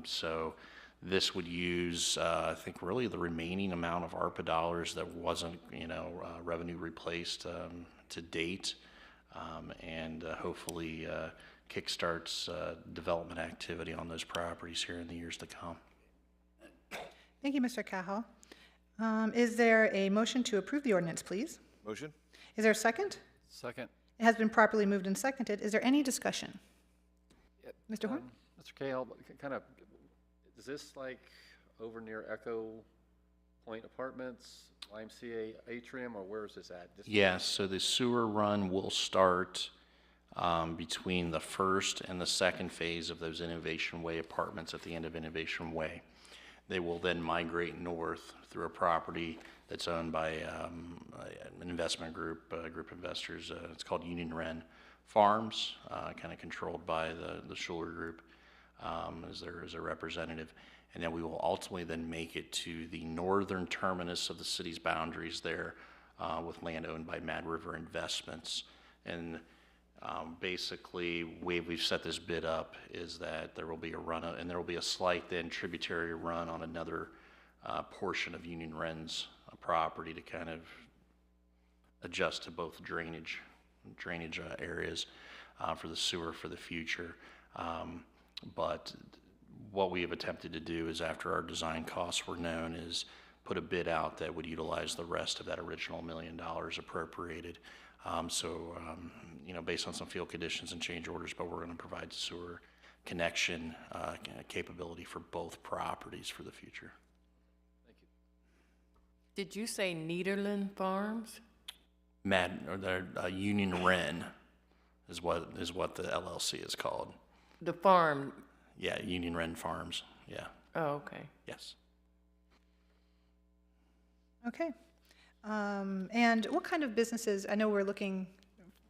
So this would use, I think, really the remaining amount of ARPA dollars that wasn't, revenue replaced to date, and hopefully kickstarts development activity on those properties here in the years to come. Thank you, Mr. Cahal. Is there a motion to approve the ordinance, please? Motion. Is there a second? Second. It has been properly moved and seconded. Is there any discussion? Mr. Horn? Mr. Cahill, kind of, is this like over near Echo Point Apartments, YMCA Atrium, or where is this at? Yes, so the sewer run will start between the first and the second phase of those Innovation Way apartments at the end of Innovation Way. They will then migrate north through a property that's owned by an investment group, group of investors. It's called Union Wren Farms, kind of controlled by the Schuler Group as their representative. And then we will ultimately then make it to the northern terminus of the city's boundaries there with land owned by Mad River Investments. And Basically, we've set this bid up is that there will be a run, and there will be a slight then tributary run on another portion of Union Wren's property to kind of adjust to both drainage areas for the sewer for the future. But what we have attempted to do is, after our design costs were known, is put a bid out that would utilize the rest of that original $1 million appropriated. Based on some field conditions and change orders, but we're going to provide sewer connection capability for both properties for the future. Did you say Nederland Farms? Union Wren is what the LLC is called. The farm? Yeah, Union Wren Farms, yeah. Oh, okay. Yes. Okay. And what kind of businesses, I know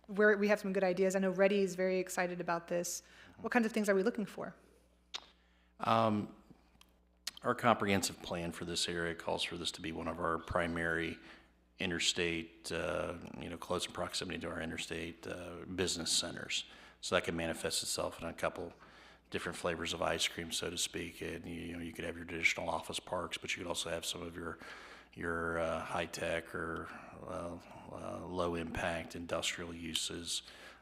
we have some good ideas. I know Reddy is very excited about this. What kinds of things are we looking for? Our comprehensive plan for this area calls for this to be one of our primary interstate, close in proximity to our interstate business centers. So that can manifest itself in a couple different flavors of ice cream, so to speak. And you could have your traditional office parks, but you could also have some of your high tech or low impact industrial uses,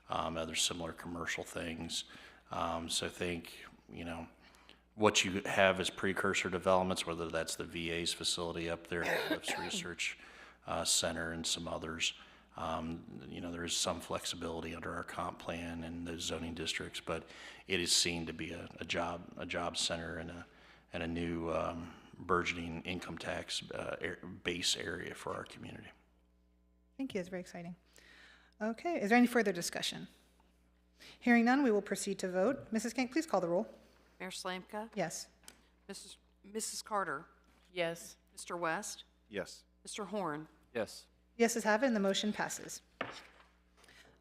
other similar commercial things. So think, what you have as precursor developments, whether that's the VA's facility up there, the Lifts Research Center, and some others. There is some flexibility under our comp plan and those zoning districts, but it is seen to be a job center and a new burgeoning income tax base area for our community. Thank you, that's very exciting. Okay, is there any further discussion? Hearing none, we will proceed to vote. Mrs. Kank, please call the roll. Mayor Slanka? Yes. Mrs. Carter? Yes. Mr. West? Yes. Mr. Horn? Yes. Yeses have it, and the motion passes.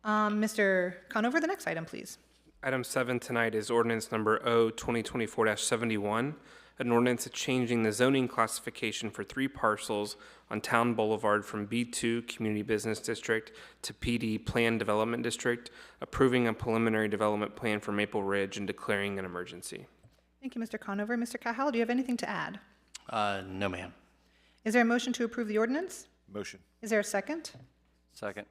Mr. Conover, the next item, please. Item 7 tonight is ordinance number O-2024-71, an ordinance changing the zoning classification for 3 parcels on Town Boulevard from B2 Community Business District to PD Planned Development District, approving a preliminary development plan for Maple Ridge and declaring an emergency. Thank you, Mr. Conover. Mr. Cahal, do you have anything to add? No, ma'am. Is there a motion to approve the ordinance? Motion. Is there a second? Second.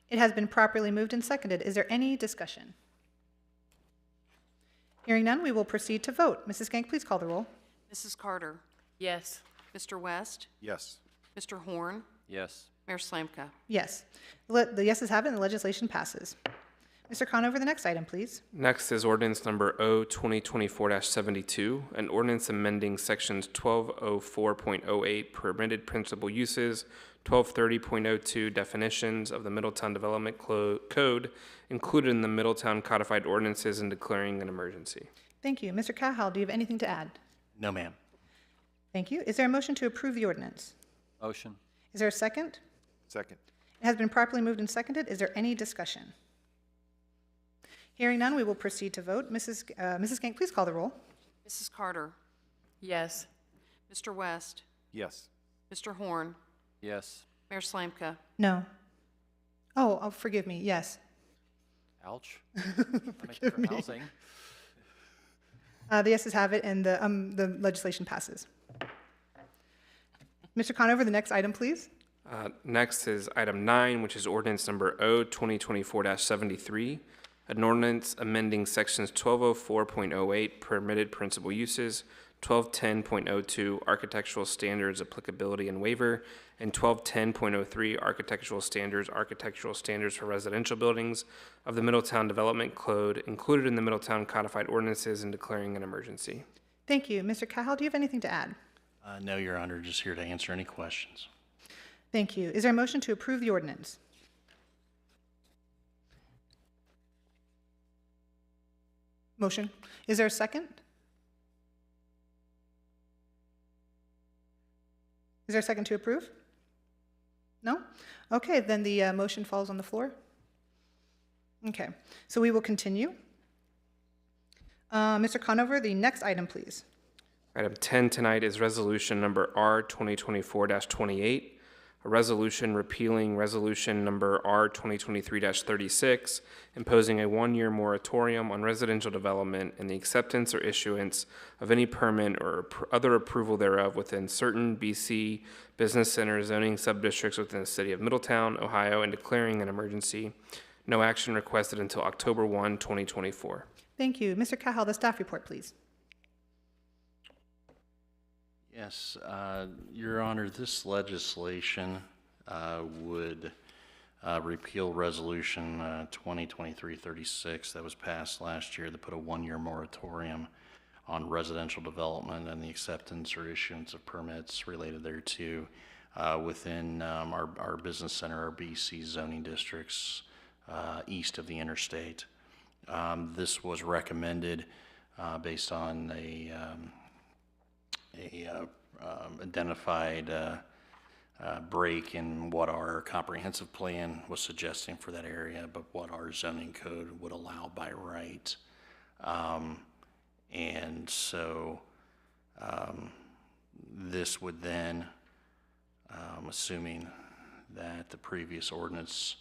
It has been properly moved and seconded. Is there any discussion? Hearing none, we will proceed to vote. Mrs. Kank, please call the roll. Mrs. Carter? Yes. Mr. West? Yes. Mr. Horn? Yes. Mayor Slanka? Yes. The yeses have it, and the legislation passes. Mr. Conover, the next item, please. Next is ordinance number O-2024-72, an ordinance amending sections 1204.08 permitted principal uses, 1230.02 definitions of the Middletown Development Code included in the Middletown Codified Ordinances and declaring an emergency. Thank you. Mr. Cahal, do you have anything to add? No, ma'am. Thank you. Is there a motion to approve the ordinance? Motion. Is there a second? Second. It has been properly moved and seconded. Is there any discussion? Hearing none, we will proceed to vote. Mrs. Kank, please call the roll. Mrs. Carter? Yes. Mr. West? Yes. Mr. Horn? Yes. Mayor Slanka? No. Oh, forgive me. Yes. Ouch. Forgive me. Housing. The yeses have it, and the legislation passes. Mr. Conover, the next item, please. Next is item 9, which is ordinance number O-2024-73, an ordinance amending sections 1204.08 permitted principal uses, 1210.02 architectural standards applicability and waiver, and 1210.03 architectural standards for residential buildings of the Middletown Development Code included in the Middletown Codified Ordinances and declaring an emergency. Thank you. Mr. Cahal, do you have anything to add? No, Your Honor, just here to answer any questions. Thank you. Is there a motion to approve the ordinance? Motion. Is there a second? Is there a second to approve? No? Okay, then the motion falls on the floor. Okay, so we will continue. Mr. Conover, the next item, please. Item 10 tonight is resolution number R 2024-28, a resolution repealing resolution number R 2023-36, imposing a one-year moratorium on residential development and the acceptance or issuance of any permit or other approval thereof within certain BC business center zoning subdistricts within the city of Middletown, Ohio, and declaring an emergency. No action requested until October 1, 2024. Thank you. Mr. Cahal, the staff report, please. Yes, Your Honor, this legislation would repeal Resolution 2023-36 that was passed last year that put a one-year moratorium on residential development and the acceptance or issuance of permits related thereto within our business center, our BC zoning districts east of the interstate. This was recommended based on a identified break in what our comprehensive plan was suggesting for that area, but what our zoning code would allow by right. And so this would then, assuming that the previous ordinance,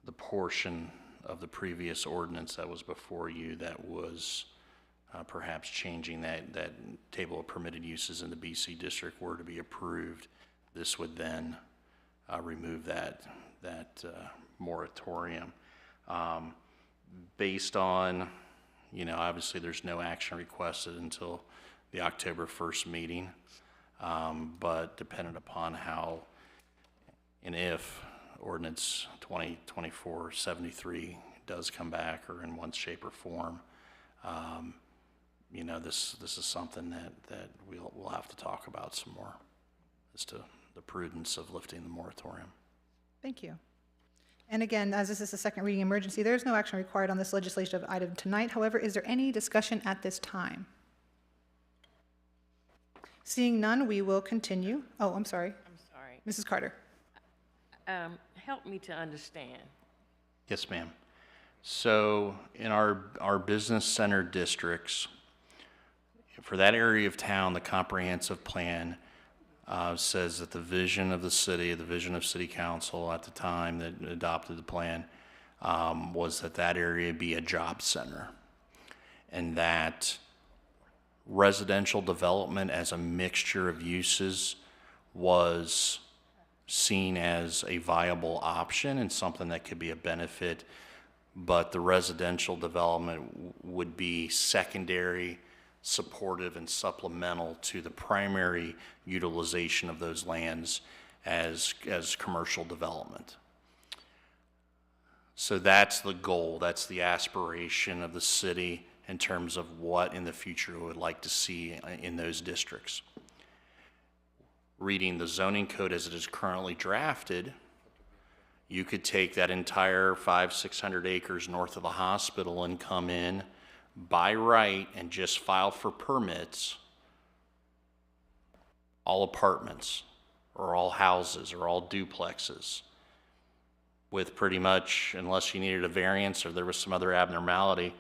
the portion of the previous ordinance that was before you that was perhaps changing that table of permitted uses in the BC district were to be approved, this would then remove that moratorium. Based on, obviously there's no action requested until the October 1st meeting, but dependent upon how and if ordinance 2024-73 does come back or in one shape or form, this is something that we'll have to talk about some more as to the prudence of lifting the moratorium. Thank you. And again, as this is a second reading emergency, there is no action required on this legislative item tonight. However, is there any discussion at this time? Seeing none, we will continue. Oh, I'm sorry. I'm sorry. Mrs. Carter. Help me to understand. Yes, ma'am. So in our business center districts, for that area of town, the comprehensive plan says that the vision of the city, the vision of city council at the time that adopted the plan, was that area be a job center, and that residential development as a mixture of uses was seen as a viable option and something that could be a benefit, but the residential development would be secondary, supportive, and supplemental to the primary utilization of those lands as commercial development. So that's the goal, that's the aspiration of the city in terms of what in the future we would like to see in those districts. Reading the zoning code as it is currently drafted, you could take that entire 500-600 acres north of the hospital and come in by right and just file for permits, all apartments or all houses or all duplexes, with pretty much, unless you needed a variance or there was some other abnormality,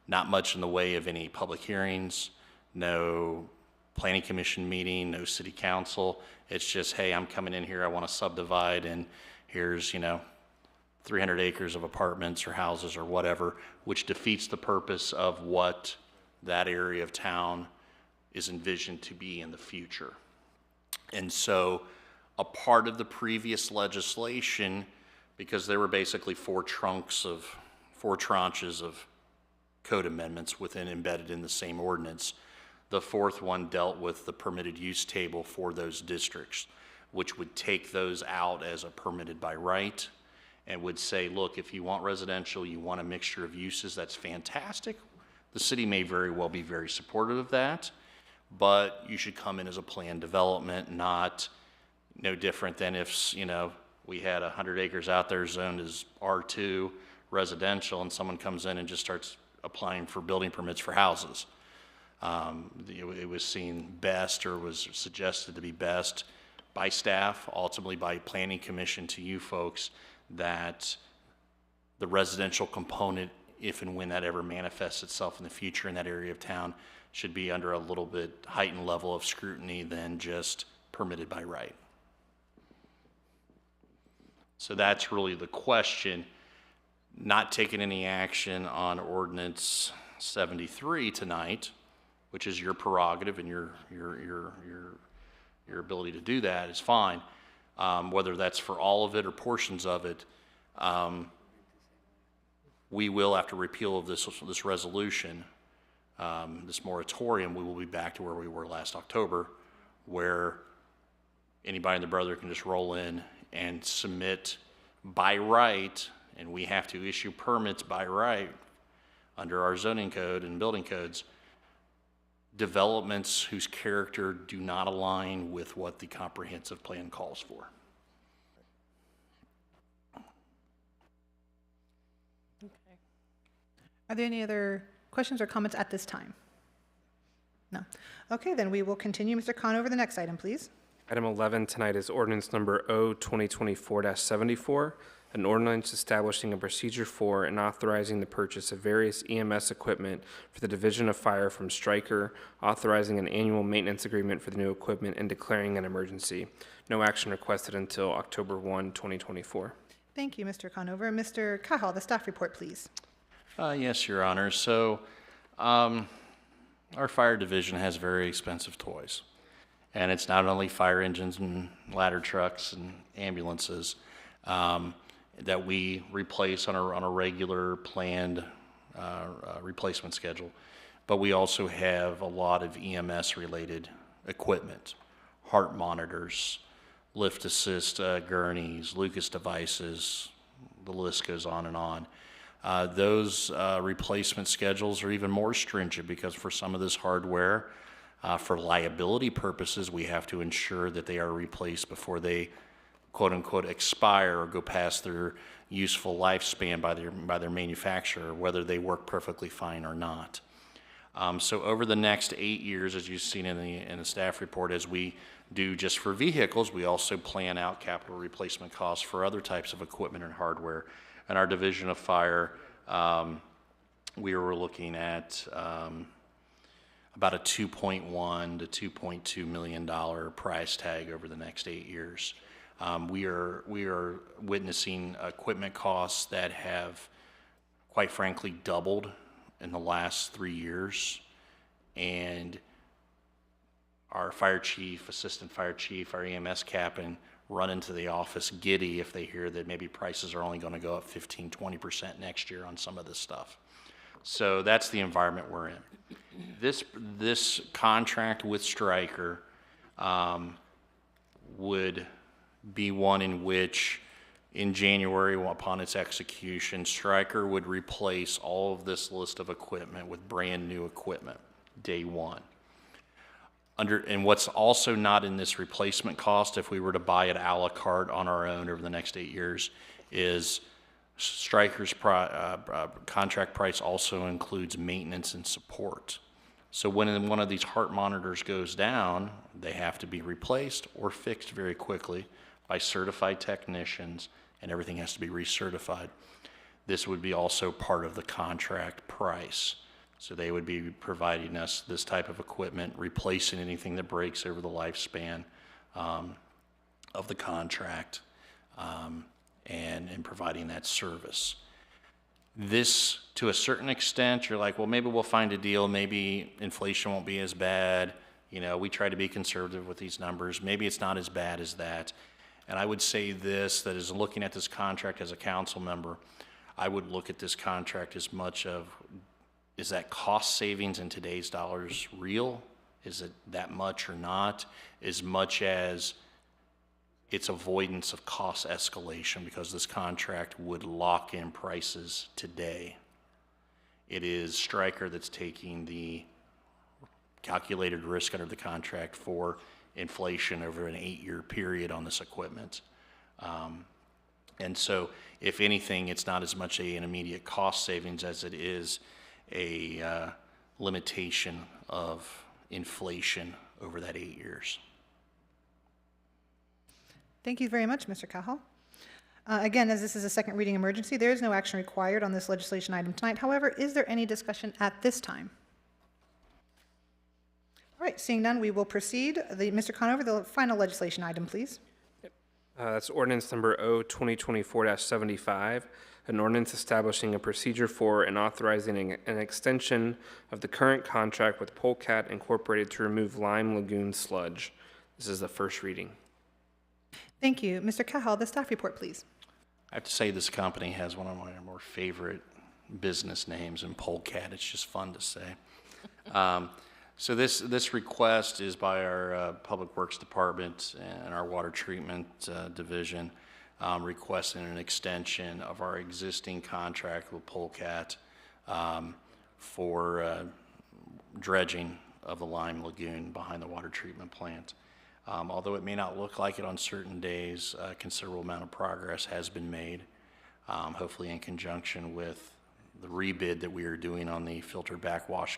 not much in the way of any public hearings, no planning commission meeting, no city council. It's just, hey, I'm coming in here, I want to subdivide, and here's 300 acres of apartments or houses or whatever, which defeats the purpose of what that area of town is envisioned to be in the future. And so a part of the previous legislation, because there were basically four tranches of code amendments embedded in the same ordinance, the fourth one dealt with the permitted use table for those districts, which would take those out as a permitted by right, and would say, look, if you want residential, you want a mixture of uses, that's fantastic. The city may very well be very supportive of that, but you should come in as a planned development, no different than if, we had 100 acres out there zoned as R2 residential and someone comes in and just starts applying for building permits for houses. It was seen best, or was suggested to be best by staff, ultimately by planning commission to you folks, that the residential component, if and when that ever manifests itself in the future in that area of town, should be under a little bit heightened level of scrutiny than just permitted by right. So that's really the question. Not taking any action on ordinance 73 tonight, which is your prerogative and your ability to do that is fine. Whether that's for all of it or portions of it, we will, after repeal of this resolution, this moratorium, we will be back to where we were last October, where anybody and their brother can just roll in and submit by right, and we have to issue permits by right under our zoning code and building codes, developments whose character do not align with what the comprehensive plan calls for. Are there any other questions or comments at this time? No. Okay, then we will continue. Mr. Conover, the next item, please. Item 11 tonight is ordinance number O-2024-74, an ordinance establishing a procedure for and authorizing the purchase of various EMS equipment for the Division of Fire from Stryker, authorizing an annual maintenance agreement for the new equipment, and declaring an emergency. No action requested until October 1, 2024. Thank you, Mr. Conover. Mr. Cahal, the staff report, please. Yes, Your Honor. So our fire division has very expensive toys. And it's not only fire engines and ladder trucks and ambulances that we replace on a regular planned replacement schedule, but we also have a lot of EMS-related equipment, heart monitors, lift assist gurneys, Lucas devices, the list goes on and on. Those replacement schedules are even more stringent because for some of this hardware, for liability purposes, we have to ensure that they are replaced before they, quote unquote, expire or go past their useful lifespan by their manufacturer, whether they work perfectly fine or not. So over the next 8 years, as you've seen in the staff report, as we do just for vehicles, we also plan out capital replacement costs for other types of equipment and hardware. And our Division of Fire, we were looking at about a $2.1 to $2.2 million price tag over the next 8 years. We are witnessing equipment costs that have, quite frankly, doubled in the last 3 years. And our fire chief, assistant fire chief, our EMS captain run into the office giddy if they hear that maybe prices are only going to go up 15, 20% next year on some of this stuff. So that's the environment we're in. This contract with Stryker would be one in which in January, upon its execution, Stryker would replace all of this list of equipment with brand new equipment, day one. And what's also not in this replacement cost, if we were to buy it a la carte on our own over the next 8 years, is Stryker's contract price also includes maintenance and support. So when one of these heart monitors goes down, they have to be replaced or fixed very quickly by certified technicians, and everything has to be recertified. This would be also part of the contract price. So they would be providing us this type of equipment, replacing anything that breaks over the lifespan of the contract, and providing that service. This, to a certain extent, you're like, well, maybe we'll find a deal. Maybe inflation won't be as bad. You know, we try to be conservative with these numbers. Maybe it's not as bad as that. And I would say this, that is looking at this contract as a council member, I would look at this contract as much of, is that cost savings in today's dollars real? Is it that much or not? As much as it's avoidance of cost escalation, because this contract would lock in prices today. It is Stryker that's taking the calculated risk under the contract for inflation over an 8-year period on this equipment. And so, if anything, it's not as much an immediate cost savings as it is a limitation of inflation over that 8 years. Thank you very much, Mr. Cahal. Again, as this is a second reading emergency, there is no action required on this legislation item tonight. However, is there any discussion at this time? All right, seeing none, we will proceed. Mr. Conover, the final legislation item, please. That's ordinance number O 2024-75, an ordinance establishing a procedure for and authorizing an extension of the current contract with Polecat Incorporated to remove Lime Lagoon sludge. This is the first reading. Thank you. Mr. Cahal, the staff report, please. I have to say this company has one of my more favorite business names in Polecat. It's just fun to say. So this request is by our Public Works Department and our Water Treatment Division, requesting an extension of our existing contract with Polecat for dredging of the Lime Lagoon behind the water treatment plant. Although it may not look like it on certain days, a considerable amount of progress has been made, hopefully in conjunction with the rebid that we are doing on the filtered backwash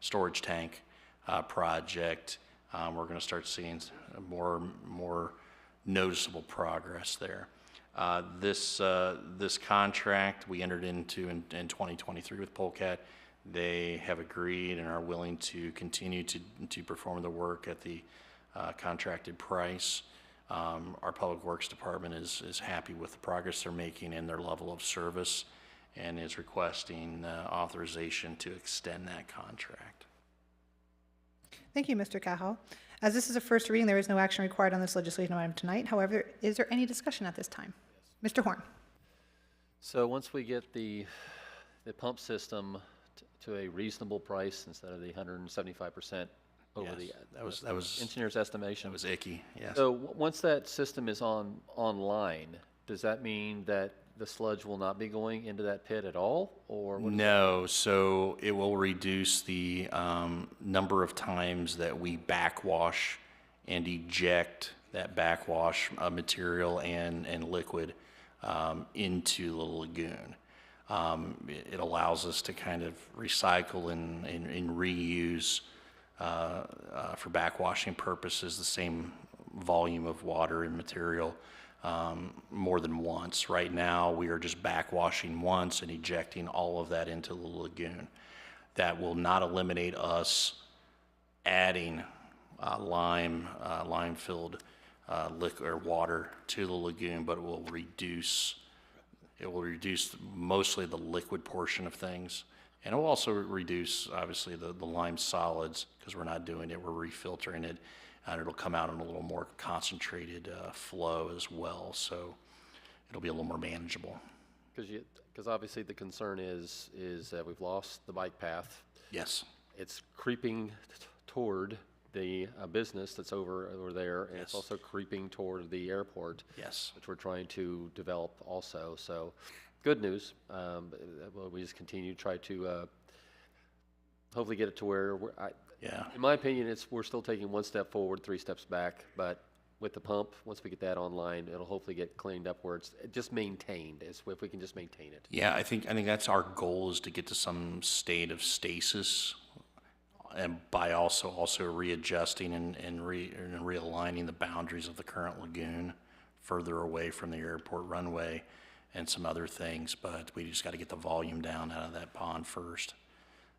storage tank project. We're going to start seeing more noticeable progress there. This contract we entered into in 2023 with Polecat. They have agreed and are willing to continue to perform the work at the contracted price. Our Public Works Department is happy with the progress they're making and their level of service, and is requesting authorization to extend that contract. Thank you, Mr. Cahal. As this is a first reading, there is no action required on this legislative item tonight. However, is there any discussion at this time? Mr. Horn. So once we get the pump system to a reasonable price instead of the 175% over Yes, the that was engineer's estimation. That was icky. Yes. So once that system is online, does that mean that the sludge will not be going into that pit at all, or what? No, so it will reduce the number of times that we backwash and eject that backwash material and liquid into the lagoon. It allows us to kind of recycle and reuse for backwashing purposes the same volume of water and material more than once. Right now, we are just backwashing once and ejecting all of that into the lagoon. That will not eliminate us adding lime-filled liquid or water to the lagoon, but it will reduce mostly the liquid portion of things. And it will also reduce, obviously, the lime solids, because we're not doing it, we're refiltering it, and it'll come out in a little more concentrated flow as well, so it'll be a little more manageable. Because obviously the concern is that we've lost the bike path. Yes. It's creeping toward the business that's over there, and it's Yes. also creeping toward the airport. Yes. Which we're trying to develop also. So, good news. We just continue to try to hopefully get it to where Yeah. in my opinion, we're still taking one step forward, 3 steps back. But with the pump, once we get that online, it'll hopefully get cleaned up where it's just maintained. If we can just maintain it. Yeah, I think that's our goal, is to get to some state of stasis, and by also readjusting and realigning the boundaries of the current lagoon further away from the airport runway and some other things. But we just got to get the volume down out of that pond first,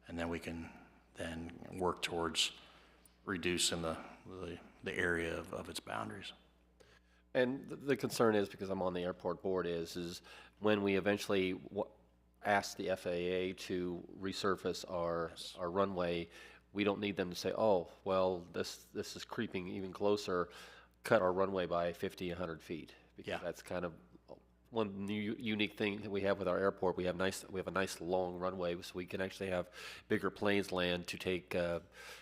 and then we can then work towards reducing the area of its boundaries. And the concern is, because I'm on the airport board, is when we eventually ask the FAA to resurface our runway, we don't need them to say, oh, well, this is creeping even closer, cut our runway by 50, 100 feet. Because Yeah. that's kind of one unique thing that we have with our airport. We have a nice long runway, so we can actually have bigger planes land to take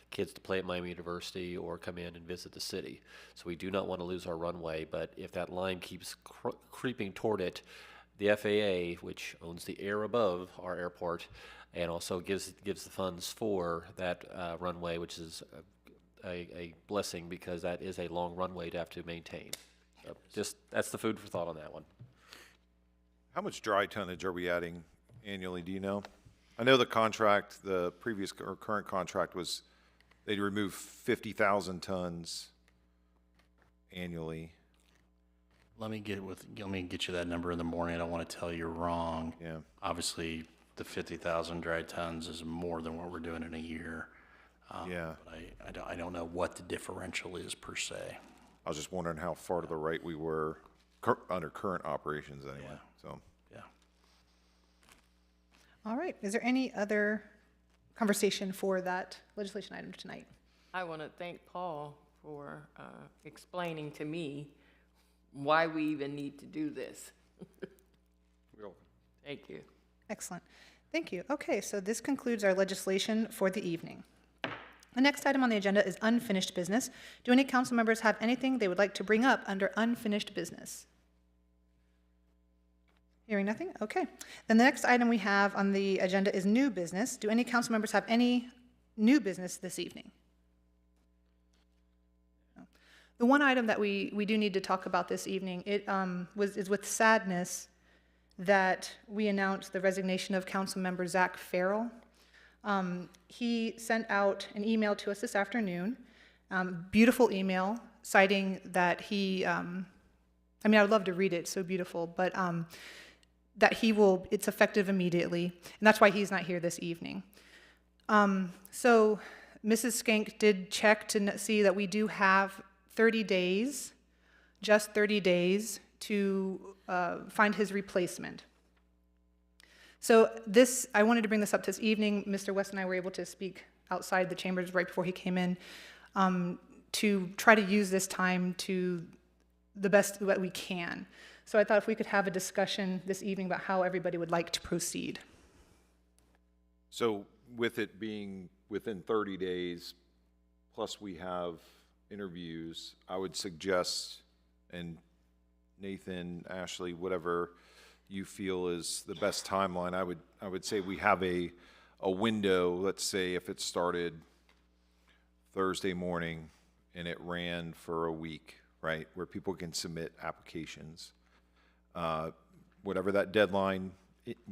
kids to play at Miami University or come in and visit the city. So we do not want to lose our runway, but if that line keeps creeping toward it, the FAA, which owns the air above our airport, and also gives the funds for that runway, which is a blessing, because that is a long runway to have to maintain. So just that's the food for thought on that one. How much dry tonnage are we adding annually, do you know? I know the previous or current contract was, they'd remove 50,000 tons annually. Let me get you that number in the morning. I don't want to tell you wrong. Yeah. Obviously, the 50,000 dry tons is more than what we're doing in a year. Yeah. But I don't know what the differential is per se. I was just wondering how far to the right we were under current operations anyway, Yeah. so. Yeah. All right, is there any other conversation for that legislation item tonight? I want to thank Paul for explaining to me why we even need to do this. You're welcome. Thank you. Excellent. Thank you. Okay, so this concludes our legislation for the evening. The next item on the agenda is unfinished business. Do any council members have anything they would like to bring up under unfinished business? Hearing nothing? Okay. Then the next item we have on the agenda is new business. Do any council members have any new business this evening? No. The one item that we do need to talk about this evening, is with sadness that we announced the resignation of council member Zach Farrell. He sent out an email to us this afternoon, beautiful email citing that he, I would love to read it, it's so beautiful, but that it's effective immediately, and that's why he's not here this evening. So Mrs. Skank did check to see that we do have 30 days, just 30 days, to find his replacement. So I wanted to bring this up this evening. Mr. West and I were able to speak outside the chambers right before he came in to try to use this time to the best that we can. So I thought if we could have a discussion this evening about how everybody would like to proceed. So with it being within 30 days, plus we have interviews, I would suggest, and Nathan, Ashley, whatever you feel is the best timeline, I would say we have a window. Let's say if it started Thursday morning and it ran for a week, right, where people can submit applications. Whatever that deadline,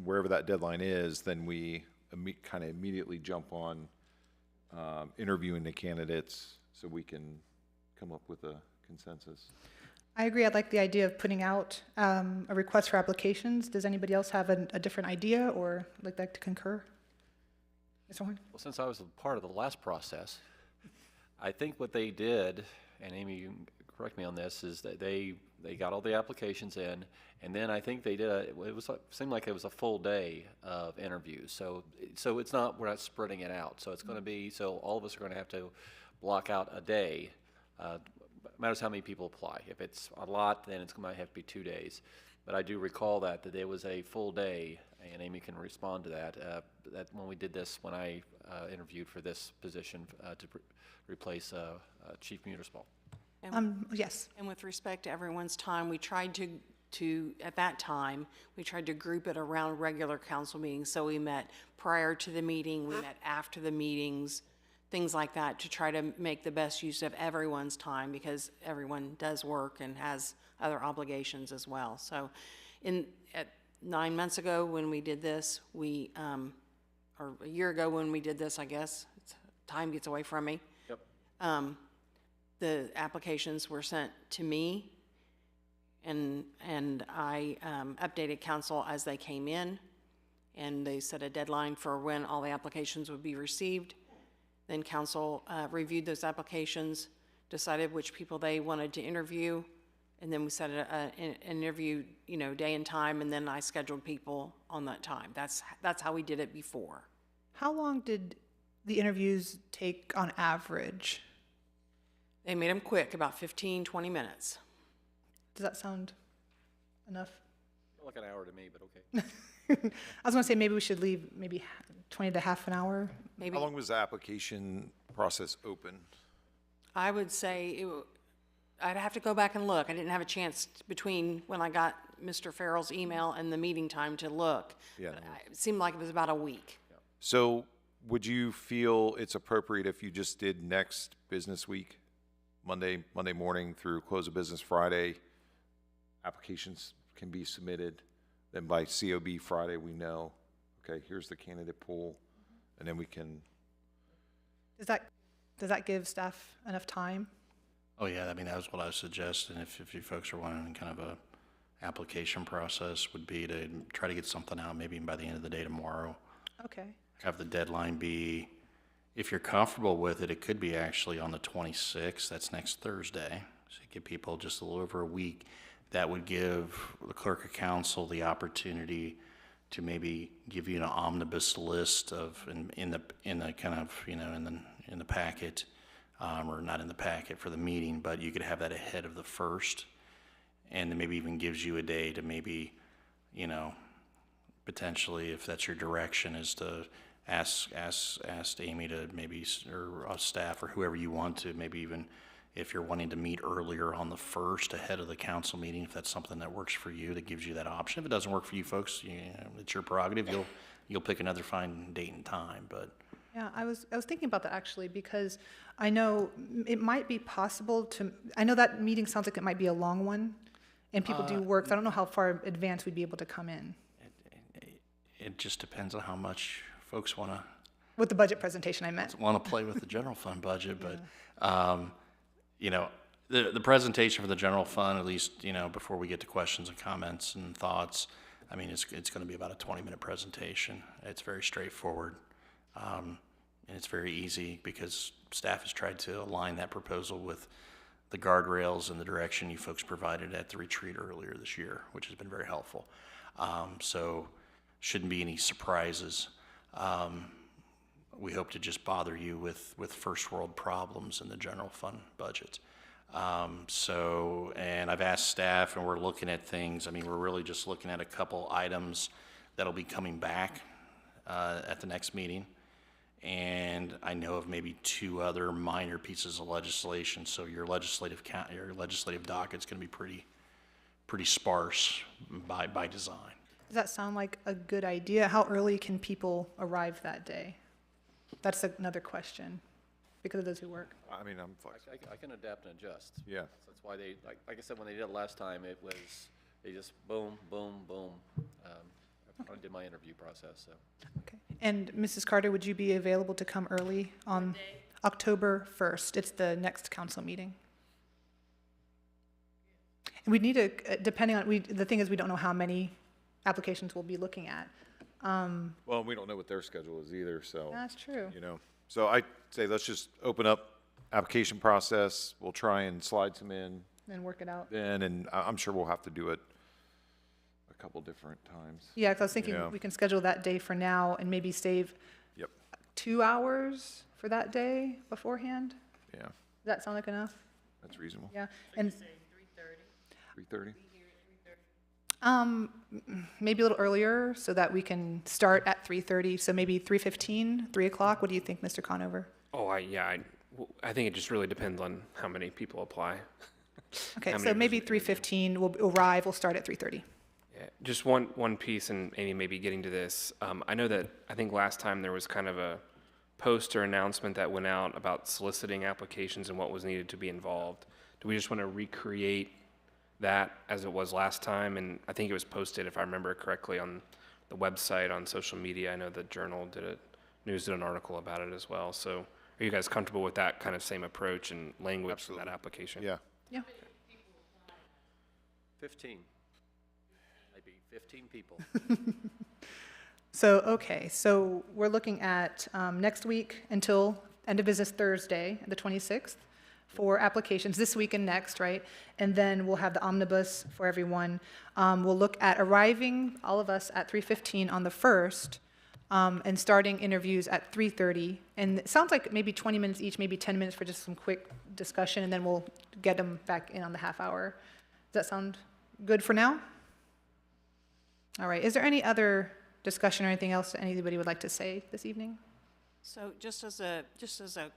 wherever that deadline is, then we kind of immediately jump on interviewing the candidates so we can come up with a consensus. I agree. I'd like the idea of putting out a request for applications. Does anybody else have a different idea or like to concur? Mr. Horn? Well, since I was a part of the last process, I think what they did, and Amy, you can correct me on this, is that they got all the applications in, and then I think they did seemed like it was a full day of interviews. So it's not, we're not spreading it out. So it's going to be, so all of us are going to have to block out a day. Matters how many people apply. If it's a lot, then it might have to be 2 days. But I do recall that there was a full day, and Amy can respond to that, that when we did this, when I interviewed for this position to replace Chief Muterspaw. Yes. And with respect to everyone's time, we tried to at that time, we tried to group it around regular council meetings. So we met prior to the meeting, we met after the meetings, things like that, to try to make the best use of everyone's time, because everyone does work and has other obligations as well. So 9 months ago when we did this, or a year ago when we did this, I guess, time gets away from me. Yep. The applications were sent to me, and I updated council as they came in, and they set a deadline for when all the applications would be received. Then council reviewed those applications, decided which people they wanted to interview, and then we set an interview, day and time, and then I scheduled people on that time. That's how we did it before. How long did the interviews take on average? They made them quick, about 15, 20 minutes. Does that sound enough? Like an hour to me, but okay. I was going to say maybe we should leave maybe 20 to half an hour. Maybe. How long was the application process open? I would say I'd have to go back and look. I didn't have a chance between when I got Mr. Farrell's email and the meeting time to look. Yeah. It seemed like it was about a week. So would you feel it's appropriate if you just did next business week, Monday morning through close of business Friday, applications can be submitted, then by COB Friday we know, okay, here's the candidate pool, and then we can. Does that give staff enough time? Oh, yeah, that was what I was suggesting. If you folks are wanting kind of a application process, would be to try to get something out maybe by the end of the day tomorrow. Okay. Have the deadline be, if you're comfortable with it, it could be actually on the 26th. That's next Thursday. So give people just a little over a week. that would give the clerk of council the opportunity to maybe give you an omnibus list of, in the kind of, in the packet, or not in the packet for the meeting, but you could have that ahead of the first, and then maybe even gives you a day to maybe, potentially, if that's your direction, is to ask Amy to maybe, or staff, or whoever you want to, maybe even if you're wanting to meet earlier on the first ahead of the council meeting, if that's something that works for you, that gives you that option. If it doesn't work for you folks, it's your prerogative. You'll pick another fine date and time, but. Yeah, I was thinking about that actually, because I know it might be possible I know that meeting sounds like it might be a long one, and people do work, so I don't know how far advance we'd be able to come in. It just depends on how much folks want With the budget presentation, I meant. to play with the general fund budget, but, the presentation for the general fund, at least, before we get to questions and comments and thoughts, I mean, it's going to be about a 20-minute presentation. It's very straightforward. And it's very easy because staff has tried to align that proposal with the guardrails and the direction you folks provided at the retreat earlier this year, which has been very helpful. So shouldn't be any surprises. We hope to just bother you with first world problems in the general fund budget. And I've asked staff, and we're looking at things. I mean, we're really just looking at a couple items that'll be coming back at the next meeting. And I know of maybe 2 other minor pieces of legislation. So your legislative docket's going to be pretty sparse by design. Does that sound like a good idea? How early can people arrive that day? That's another question, because of those who work. I mean, I'm flexible. I can adapt and adjust. Yeah. So that's why they, like I said, when they did it last time, they just boom, boom, boom. I did my interview process, so. Okay. And Mrs. Carter, would you be available to come early on October 1st? It's the next council meeting. And we need to, depending on, the thing is, we don't know how many applications we'll be looking at. Well, we don't know what their schedule is either, so. That's true. So I say let's just open up application process. We'll try and slide some in And work it out. then, and I'm sure we'll have to do it a couple different times. Yeah, because I was thinking we can schedule that day for now and maybe save Yep. 2 hours for that day beforehand. Yeah, Does that sound like enough? that's reasonable. Yeah. And 3:30? maybe a little earlier so that we can start at 3:30. So maybe 3:15, 3 o'clock. What do you think, Mr. Conover? Oh, I think it just really depends on how many people apply. Okay, How so many maybe person 3:15. We'll arrive. We'll start at 3:30. Yeah, just one piece, and Amy may be getting to this. I know that, I think last time there was kind of a poster announcement that went out about soliciting applications and what was needed to be involved. Do we just want to recreate that as it was last time? And I think it was posted, if I remember correctly, on the website, on social media. I know the Journal News did an article about it as well. So are you guys comfortable with that kind of same approach and language for that application? Yeah. Yeah. 15. Maybe 15 people. So, okay, so we're looking at next week until end of business Thursday, the 26th, for applications this week and next, right? And then we'll have the omnibus for everyone. We'll look at arriving, all of us, at 3:15 on the 1st, and starting interviews at 3:30. And it sounds like maybe 20 minutes each, maybe 10 minutes for just some quick discussion, and then we'll get them back in on the half hour. Does that sound good for now? All right, is there any other discussion or anything else that anybody would like to say this evening? So just as a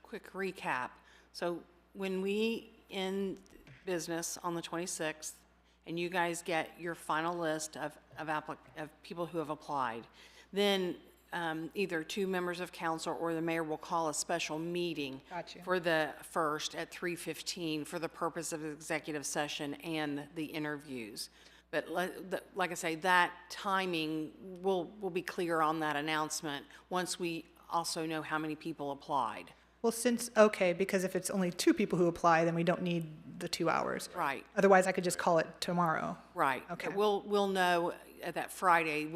quick recap, so when we end business on the 26th, and you guys get your final list of people who have applied, then either 2 members of council or the mayor will call a special meeting Got you. for the first at 3:15 for the purpose of executive session and the interviews. But like I say, that timing will be clear on that announcement once we also know how many people applied. Well, because if it's only 2 people who apply, then we don't need the 2 hours. Right. Otherwise, I could just call it tomorrow. Right. Okay. We'll know at that Friday.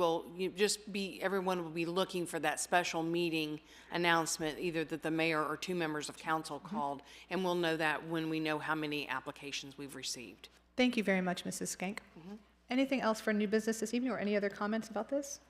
Everyone will be looking for that special meeting announcement, either that the mayor or 2 members of council called, and we'll know that when we know how many applications we've received. Thank you very much, Mrs. Skank. Anything else for new business this evening or any other comments about this?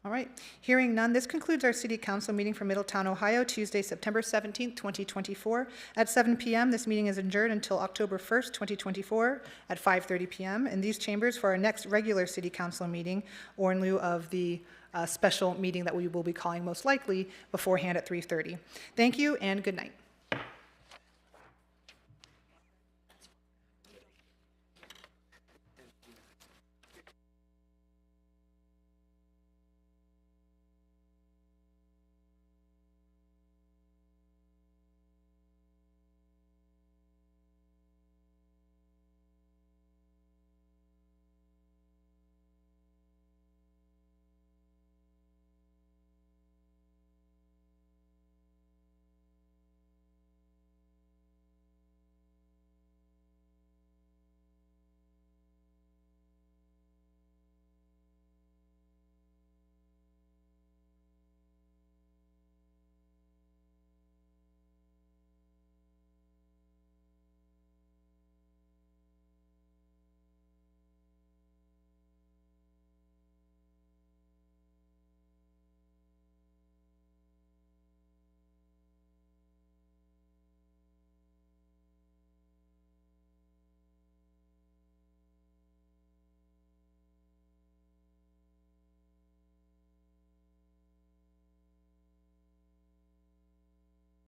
All right, hearing none, this concludes our City Council meeting for Middletown, Ohio, Tuesday, September 17th, 2024. At 7 p.m., this meeting is adjourned until October 1st, 2024 at 5:30 p.m. in these chambers for our next regular City Council meeting, or in lieu of the special meeting that we will be calling most likely beforehand at 3:30. Thank you and good night.